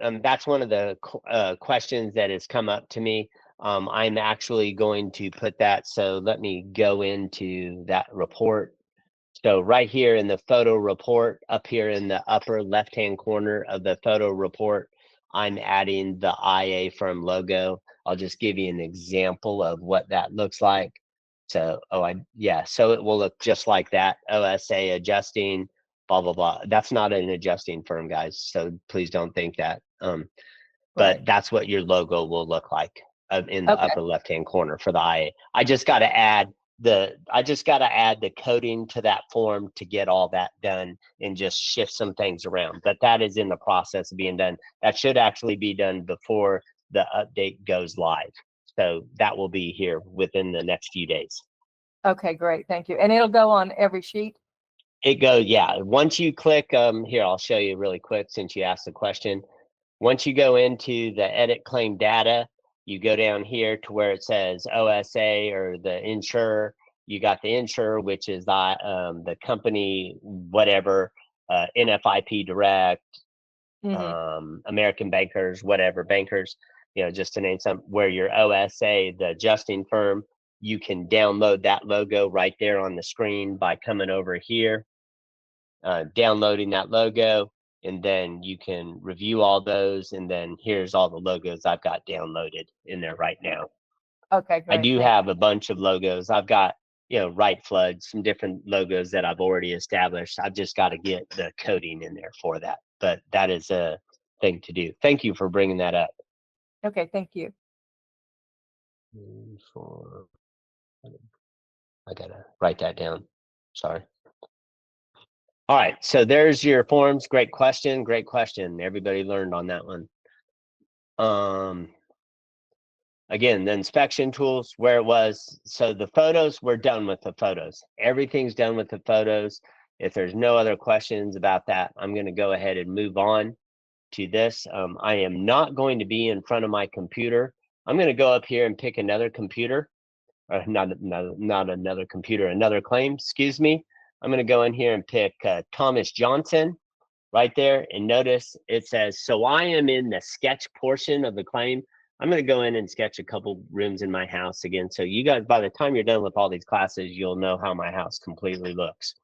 No, that's one of the questions that has come up to me. I'm actually going to put that, so let me go into that report. So right here in the photo report, up here in the upper left-hand corner of the photo report, I'm adding the IA firm logo. I'll just give you an example of what that looks like. So, so it will look just like that. OSA adjusting, blah, blah, blah. That's not an adjusting firm, guys. So please don't think that. But Right. that's what your logo will look like in the Okay. upper left-hand corner for the IA. I just got to add the coding to that form to get all that done and just shift some things around. But that is in the process of being done. That should actually be done before the update goes live. So that will be here within the next few days. Okay, great. Thank you. And it'll go on every sheet? It goes, yeah. Once you click, here, I'll show you really quick since you asked the question. Once you go into the edit claim data, you go down here to where it says OSA or the insurer. You got the insurer, which is the company, whatever, NFIP Direct, American Bankers, whatever, bankers, just to name some, where your OSA, the adjusting firm, you can download that logo right there on the screen by coming over here, downloading that logo, and then you can review all those. And then here's all the logos I've got downloaded in there right now. Okay, I great. do have a bunch of logos. I've got, Right Flood, some different logos that I've already established. I've just got to get the coding in there for that. But that is a thing to do. Thank you for bringing that up. Okay, thank you. I gotta write that down. Sorry. All right, so there's your forms. Great question. Great question. Everybody learned on that one. Again, the inspection tools where it was. So the photos, we're done with the photos. Everything's done with the photos. If there's no other questions about that, I'm going to go ahead and move on to this. I am not going to be in front of my computer. I'm going to go up here and pick another computer, or not another computer, another claim, excuse me. I'm going to go in here and pick Thomas Johnson right there. And notice it says, so I am in the sketch portion of the claim. I'm going to go in and sketch a couple rooms in my house again. So you guys, by the time you're done with all these classes, you'll know how my house completely looks.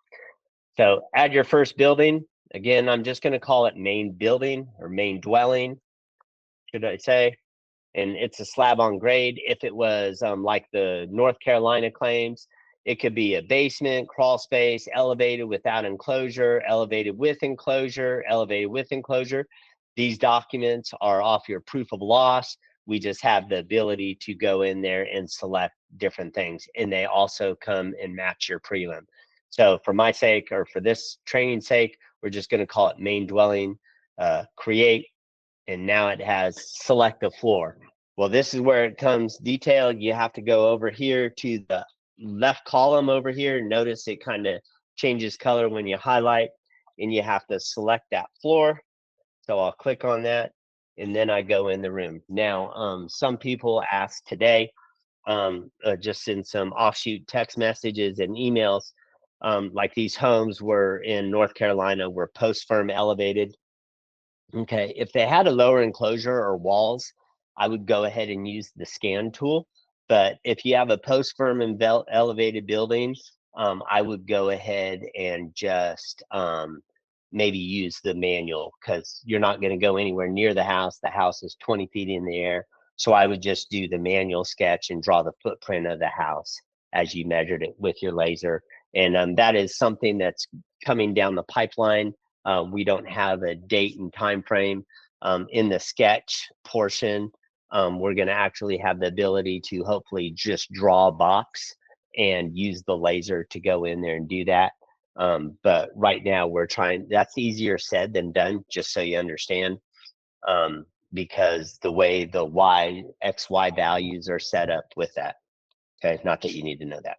So add your first building. Again, I'm just going to call it main building or main dwelling, should I say. And it's a slab on grade. If it was like the North Carolina claims, it could be a basement, crawl space, elevated without enclosure, elevated with enclosure, elevated with enclosure. These documents are off your proof of loss. We just have the ability to go in there and select different things. And they also come and match your prelim. So for my sake, or for this training sake, we're just going to call it main dwelling, create, and now it has select the floor. Well, this is where it comes detailed. You have to go over here to the left column over here. Notice it kind of changes color when you highlight, and you have to select that floor. So I'll click on that, and then I go in the room. Now, some people asked today, just in some offshoot text messages and emails, like these homes were in North Carolina were post firm elevated. Okay, if they had a lower enclosure or walls, I would go ahead and use the scan tool. But if you have a post firm and elevated building, I would go ahead and just maybe use the manual because you're not going to go anywhere near the house. The house is 20 feet in the air. So I would just do the manual sketch and draw the footprint of the house as you measured it with your laser. And that is something that's coming down the pipeline. We don't have a date and time frame. In the sketch portion, we're going to actually have the ability to hopefully just draw a box and use the laser to go in there and do that. But right now we're trying, that's easier said than done, just so you understand, because the way the XY values are set up with that. Okay, not that you need to know that.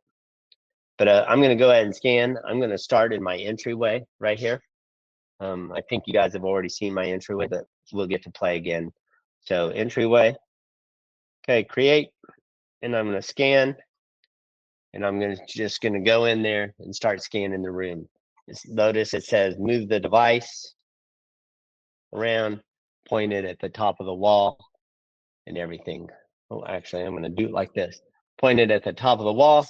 But I'm going to go ahead and scan. I'm going to start in my entryway right here. I think you guys have already seen my entryway, but we'll get to play again. So entryway. Okay, create, and I'm going to scan, and I'm just going to go in there and start scanning the room. Notice it says move the device around, point it at the top of the wall, and everything. Oh, actually, I'm going to do it like this. Point it at the top of the wall.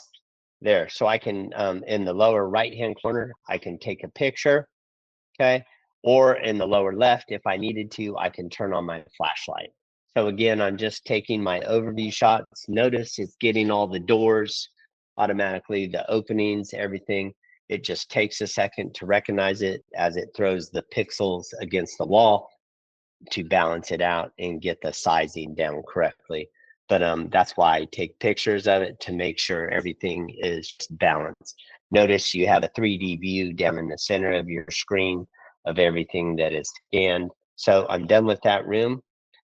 There, so I can, in the lower right-hand corner, I can take a picture, okay? Or in the lower left, if I needed to, I can turn on my flashlight. So again, I'm just taking my overview shots. Notice it's getting all the doors automatically, the openings, everything. It just takes a second to recognize it as it throws the pixels against the wall to balance it out and get the sizing down correctly. But that's why I take pictures of it to make sure everything is balanced. Notice you have a 3D view down in the center of your screen of everything that is scanned. So I'm done with that room.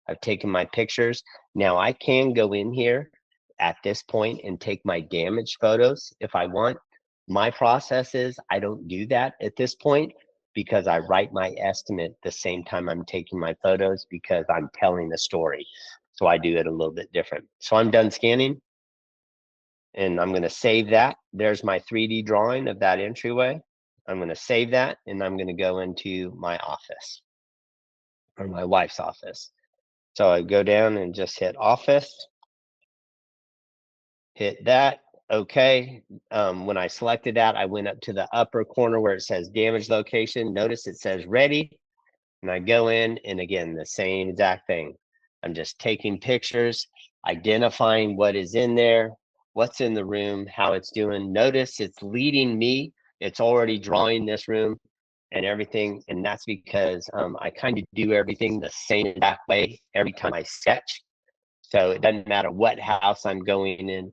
I've taken my pictures. Now I can go in here at this point and take my damaged photos if I want. My process is I don't do that at this point because I write my estimate the same time I'm taking my photos because I'm telling the story. So I do it a little bit different. So I'm done scanning and I'm going to save that. There's my 3D drawing of that entryway. I'm going to save that and I'm going to go into my office or my wife's office. So I go down and just hit office, hit that. Okay. When I selected that, I went up to the upper corner where it says damage location. Notice it says ready. And I go in and again, the same exact thing. I'm just taking pictures, identifying what is in there, what's in the room, how it's doing. Notice it's leading me. It's already drawing this room and everything. And that's because I kind of do everything the same exact way every time I sketch. So it doesn't matter what house I'm going in.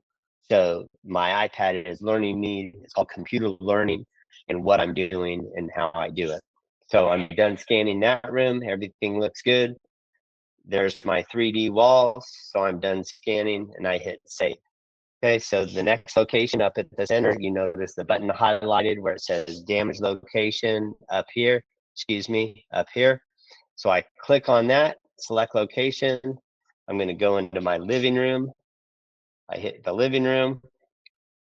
So my iPad is learning me. It's called computer learning and what I'm doing and how I do it. So I'm done scanning that room. Everything looks good. There's my 3D walls. So I'm done scanning and I hit save. Okay, so the next location up at the center, you notice the button highlighted where it says damage location up here, up here. So I click on that, select location. I'm going to go into my living room. I hit the living room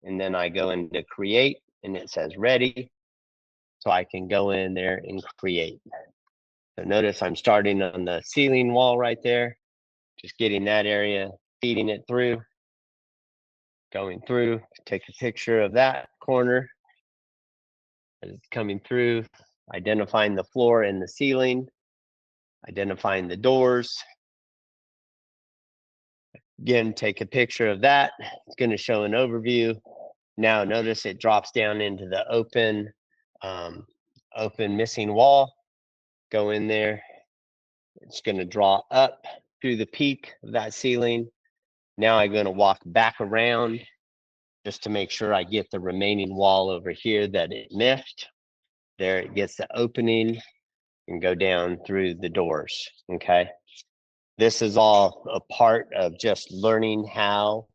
and then I go into create and it says ready. So I can go in there and create. So notice I'm starting on the ceiling wall right there, just getting that area, feeding it through, going through, take a picture of that corner as it's coming through, identifying the floor and the ceiling, identifying the doors. Again, take a picture of that. It's going to show an overview. Now notice it drops down into the open missing wall. Go in there. It's going to draw up through the peak of that ceiling. Now I'm going to walk back around just to make sure I get the remaining wall over here that it missed. There it gets the opening and go down through the doors. Okay. This is all a part of just learning how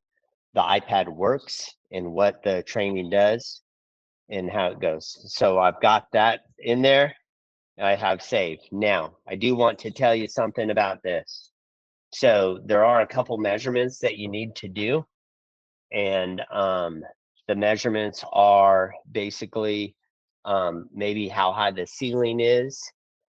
the iPad works and what the training does and how it goes. So I've got that in there. I have saved. Now, I do want to tell you something about this. So there are a couple measurements that you need to do. And the measurements are basically maybe how high the ceiling is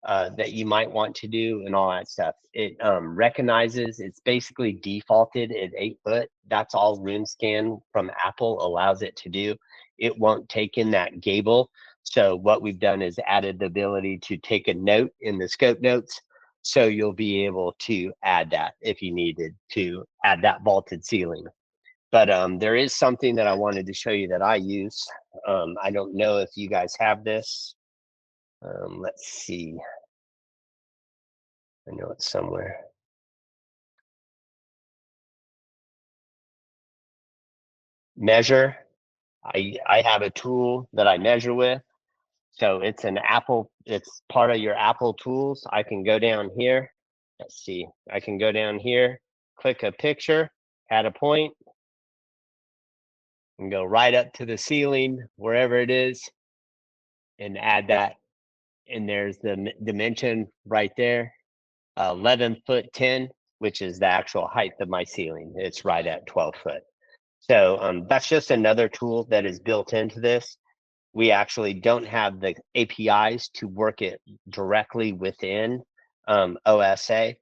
that you might want to do and all that stuff. It recognizes, it's basically defaulted at 8 foot. That's all RoomScan from Apple allows it to do. It won't take in that gable. So what we've done is added the ability to take a note in the scope notes So you'll be able to add that if you needed to add that vaulted ceiling. But there is something that I wanted to show you that I use. I don't know if you guys have this. Let's see. I know it's somewhere. Measure. I have a tool that I measure with. So it's an Apple, it's part of your Apple tools. I can go down here. Let's see. I can go down here, click a picture, add a point, and go right up to the ceiling, wherever it is, and add that. And there's the dimension right there, 11 foot 10, which is the actual height of my ceiling. It's right at 12 foot. So that's just another tool that is built into this. We actually don't have the APIs to work it directly within OSA,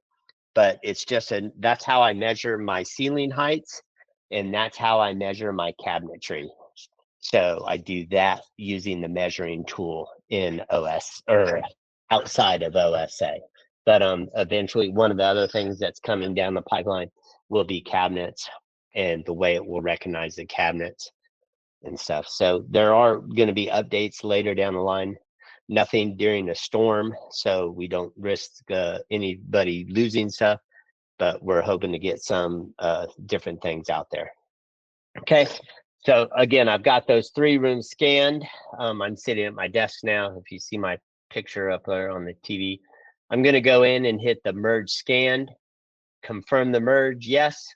but it's just that's how I measure my ceiling heights, and that's how I measure my cabinetry. So I do that using the measuring tool in OS or outside of OSA. But eventually, one of the other things that's coming down the pipeline will be cabinets and the way it will recognize the cabinets and stuff. So there are going to be updates later down the line. Nothing during a storm, so we don't risk anybody losing stuff. But we're hoping to get some different things out there. Okay. So again, I've got those 3 rooms scanned. I'm sitting at my desk now. If you see my picture up there on the TV, I'm going to go in and hit the merge scanned, confirm the merge. Yes.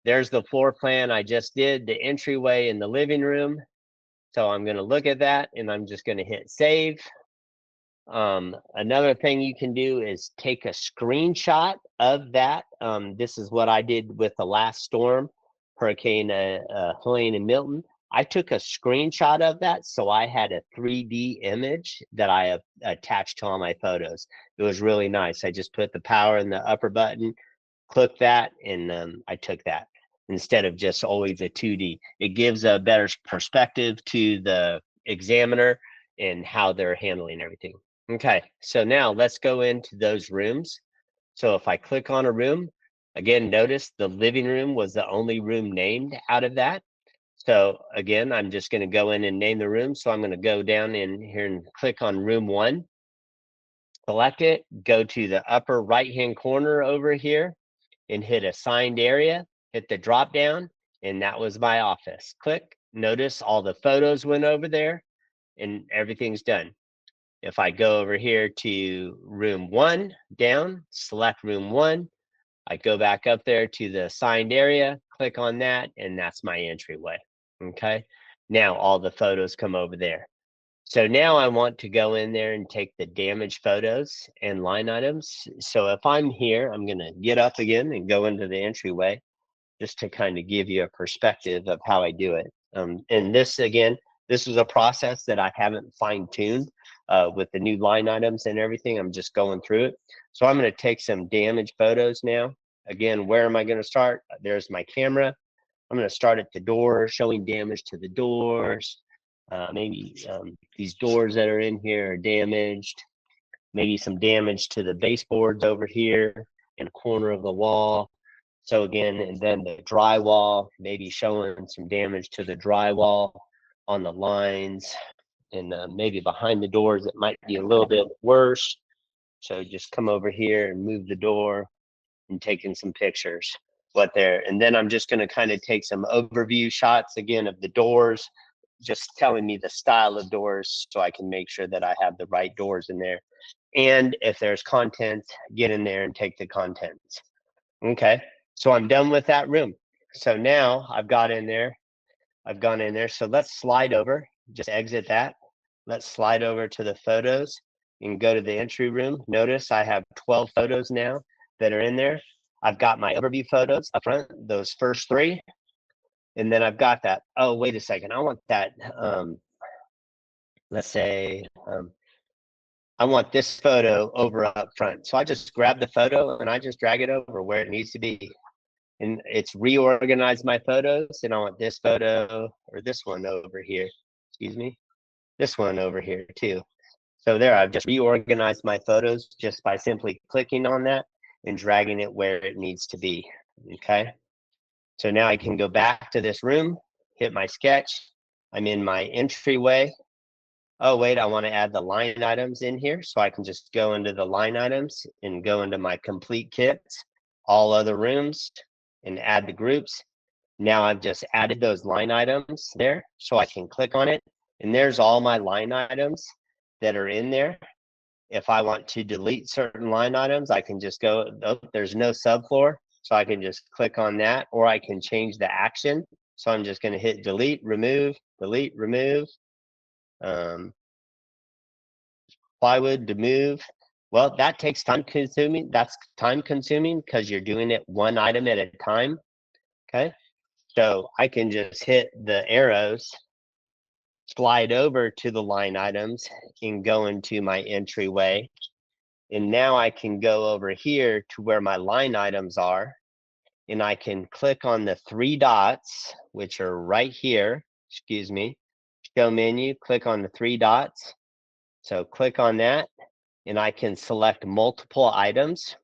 There's the floor plan I just did, the entryway in the living room. So I'm going to look at that and I'm just going to hit save. Another thing you can do is take a screenshot of that. This is what I did with the last storm, Hurricane Helene and Milton. I took a screenshot of that, so I had a 3D image that I attached to all my photos. It was really nice. I just put the power in the upper button, click that, and I took that instead of just always a 2D. It gives a better perspective to the examiner and how they're handling everything. Okay, so now let's go into those rooms. So if I click on a room, again, notice the living room was the only room named out of that. So again, I'm just going to go in and name the room. So I'm going to go down in here and click on room 1. Select it, go to the upper right-hand corner over here and hit assigned area, hit the drop down, and that was my office. Click, notice all the photos went over there and everything's done. If I go over here to room 1 down, select room 1, I go back up there to the assigned area, click on that, and that's my entryway. Okay, now all the photos come over there. So now I want to go in there and take the damaged photos and line items. So if I'm here, I'm going to get up again and go into the entryway just to kind of give you a perspective of how I do it. And this, again, this is a process that I haven't fine-tuned with the new line items and everything. I'm just going through it. So I'm going to take some damaged photos now. Again, where am I going to start? There's my camera. I'm going to start at the door, showing damage to the doors. Maybe these doors that are in here are damaged. Maybe some damage to the baseboards over here in the corner of the wall. So again, and then the drywall, maybe showing some damage to the drywall on the lines, and maybe behind the doors it might be a little bit worse. So just come over here and move the door and taking some pictures what there. And then I'm just going to kind of take some overview shots again of the doors, just telling me the style of doors so I can make sure that I have the right doors in there. And if there's content, get in there and take the contents. Okay, so I'm done with that room. So now I've got in there, I've gone in there. So let's slide over, just exit that. Let's slide over to the photos and go to the entry room. Notice I have 12 photos now that are in there. I've got my overview photos up front, those first 3. And then I've got that. Oh, wait a second. I want that. Let's say I want this photo over up front. So I just grab the photo and I just drag it over where it needs to be. And it's reorganized my photos. And I want this photo or this one over here. Excuse me. This one over here too. So there, I've just reorganized my photos just by simply clicking on that and dragging it where it needs to be, okay? So now I can go back to this room, hit my sketch. I'm in my entryway. Oh, wait, I want to add the line items in here. So I can just go into the line items and go into my complete kits, all other rooms, and add the groups. Now I've just added those line items there. So I can click on it. And there's all my line items that are in there. If I want to delete certain line items, I can just go, oh, there's no subfloor. So I can just click on that, or I can change the action. So I'm just going to hit delete, remove, delete, remove. Plywood to move. Well, that takes time consuming. That's time consuming because you're doing it one item at a time. Okay. So I can just hit the arrows, slide over to the line items and go into my entryway. And now I can go over here to where my line items are, and I can click on the three dots, which are right here. Excuse me. Show menu, click on the three dots. So click on that, and I can select multiple items.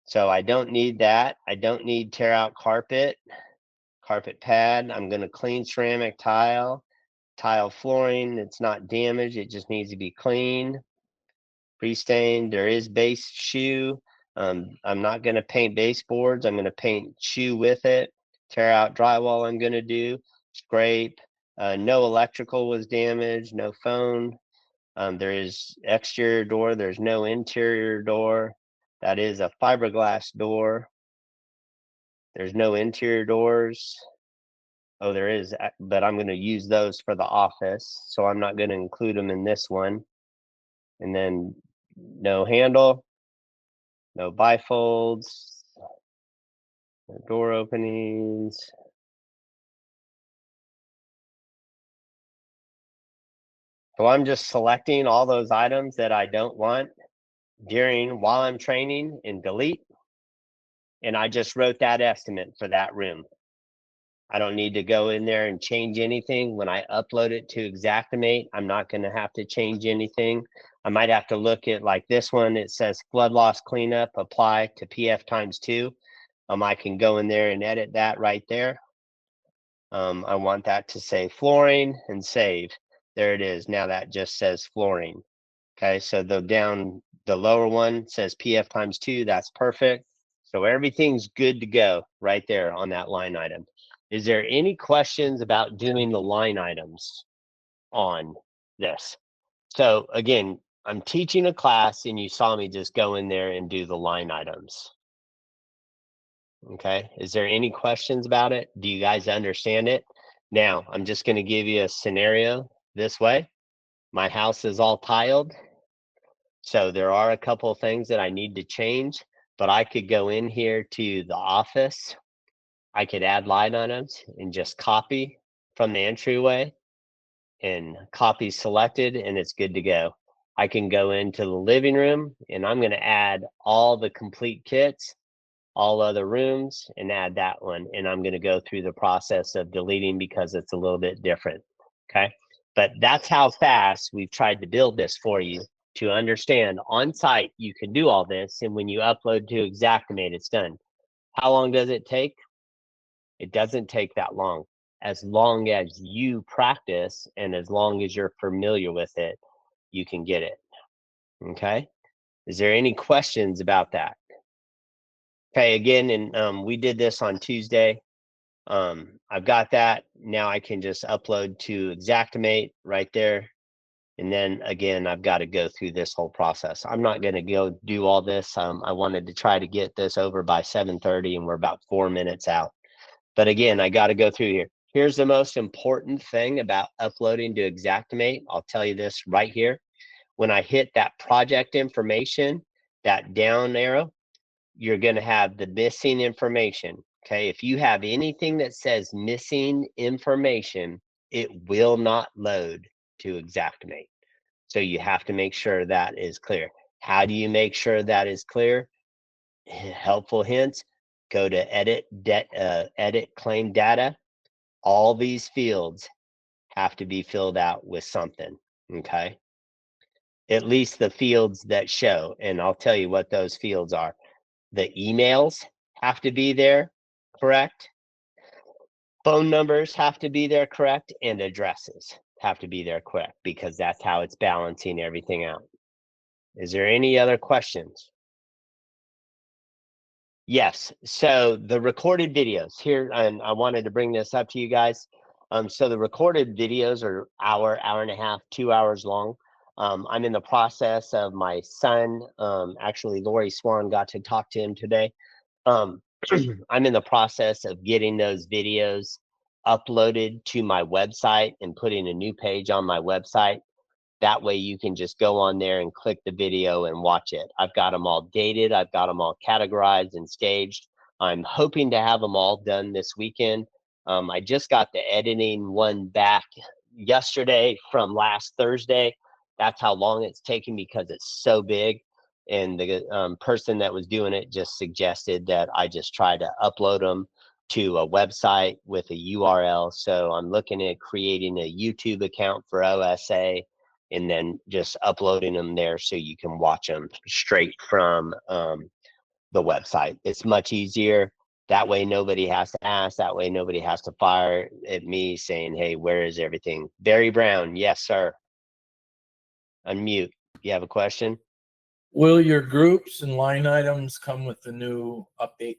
So I don't need that. I don't need tear out carpet, carpet pad. I'm going to clean ceramic tile, tile flooring. It's not damaged. It just needs to be clean. Pre-stained. There is base shoe. I'm not going to paint baseboards. I'm going to paint shoe with it. Tear out drywall I'm going to do. Scrape. No electrical was damaged. No phone. There is exterior door. There's no interior door. That is a fiberglass door. There's no interior doors. Oh, there is, but I'm going to use those for the office. So I'm not going to include them in this one. And then no handle, no bifolds, no door openings. So I'm just selecting all those items that I don't want while I'm training and delete. And I just wrote that estimate for that room. I don't need to go in there and change anything. When I upload it to Xactimate, I'm not going to have to change anything. I might have to look at like this one. It says flood loss cleanup, apply to PF ×2. I can go in there and edit that right there. I want that to say flooring and save. There it is. Now that just says flooring. Okay, so the lower one says PF ×2. That's perfect. So everything's good to go right there on that line item. Is there any questions about doing the line items on this? So again, I'm teaching a class and you saw me just go in there and do the line items. Okay, is there any questions about it? Do you guys understand it? Now, I'm just going to give you a scenario this way. My house is all tiled. So there are a couple of things that I need to change, but I could go in here to the office. I could add line items and just copy from the entryway and copy selected, and it's good to go. I can go into the living room and I'm going to add all the complete kits, all other rooms, and add that one. And I'm going to go through the process of deleting because it's a little bit different. Okay. But that's how fast we've tried to build this for you to understand on site. You can do all this. And when you upload to Xactimate, it's done. How long does it take? It doesn't take that long as you practice and as long as you're familiar with it, you can get it. Okay. Is there any questions about that? Okay, again, and we did this on Tuesday. I've got that. Now I can just upload to Xactimate right there. And then again, I've got to go through this whole process. I'm not going to go do all this. I wanted to try to get this over by 7:30 and we're about 4 minutes out. But again, I got to go through here. Here's the most important thing about uploading to Xactimate. I'll tell you this right here. When I hit that project information, that down arrow, you're going to have the missing information. Okay. If you have anything that says missing information, it will not load to Xactimate. So you have to make sure that is clear. How do you make sure that is clear? Helpful hints. Go to edit claim data. All these fields have to be filled out with something. Okay. at least the fields that show, and I'll tell you what those fields are. The emails have to be there, correct? Phone numbers have to be there, correct? And addresses have to be there, correct? Because that's how it's balancing everything out. Is there any other questions? Yes. So the recorded videos here, and I wanted to bring this up to you guys. So the recorded videos are hour and a half, 2 hours long. I'm in the process of my son. Actually, Lori Swan got to talk to him today. I'm in the process of getting those videos uploaded to my website and putting a new page on my website. That way you can just go on there and click the video and watch it. I've got them all dated. I've got them all categorized and staged. I'm hoping to have them all done this weekend. I just got the editing one back yesterday from last Thursday. That's how long it's taken because it's so big. And the person that was doing it just suggested that I just try to upload them to a website with a URL. So I'm looking at creating a YouTube account for OSA and then just uploading them there so you can watch them straight from the website. It's much easier. That way nobody has to ask. That way nobody has to fire at me saying, hey, where is everything? Barry Brown, yes, sir. Unmute. You have a question? Will your groups and line items come with the new update?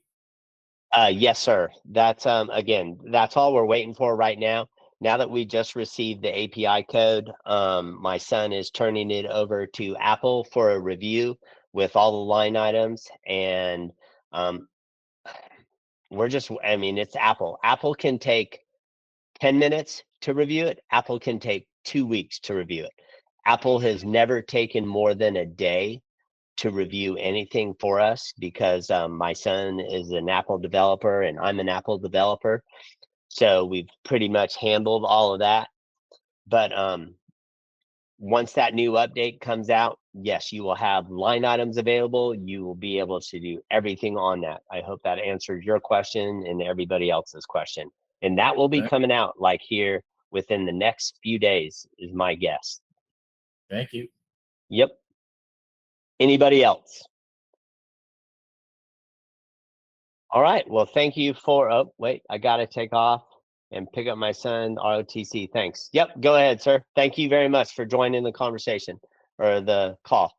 Yes, sir. That's again, that's all we're waiting for right now. Now that we just received the API code, my son is turning it over to Apple for a review with all the line items. And we're just, I mean, it's Apple. Apple can take 10 minutes to review it. Apple can take 2 weeks to review it. Apple has never taken more than a day to review anything for us because my son is an Apple developer and I'm an Apple developer. So we've pretty much handled all of that. But once that new update comes out, yes, you will have line items available. You will be able to do everything on that. I hope that answers your question and everybody else's question. And that will be Okay. coming out like here within the next few days is my guess. Thank you. Yep. Anybody else? All right. Well, thank you for, oh, wait, I got to take off and pick up my son, ROTC. Thanks. Yep. Go ahead, sir. Thank you very much for joining the conversation or the call.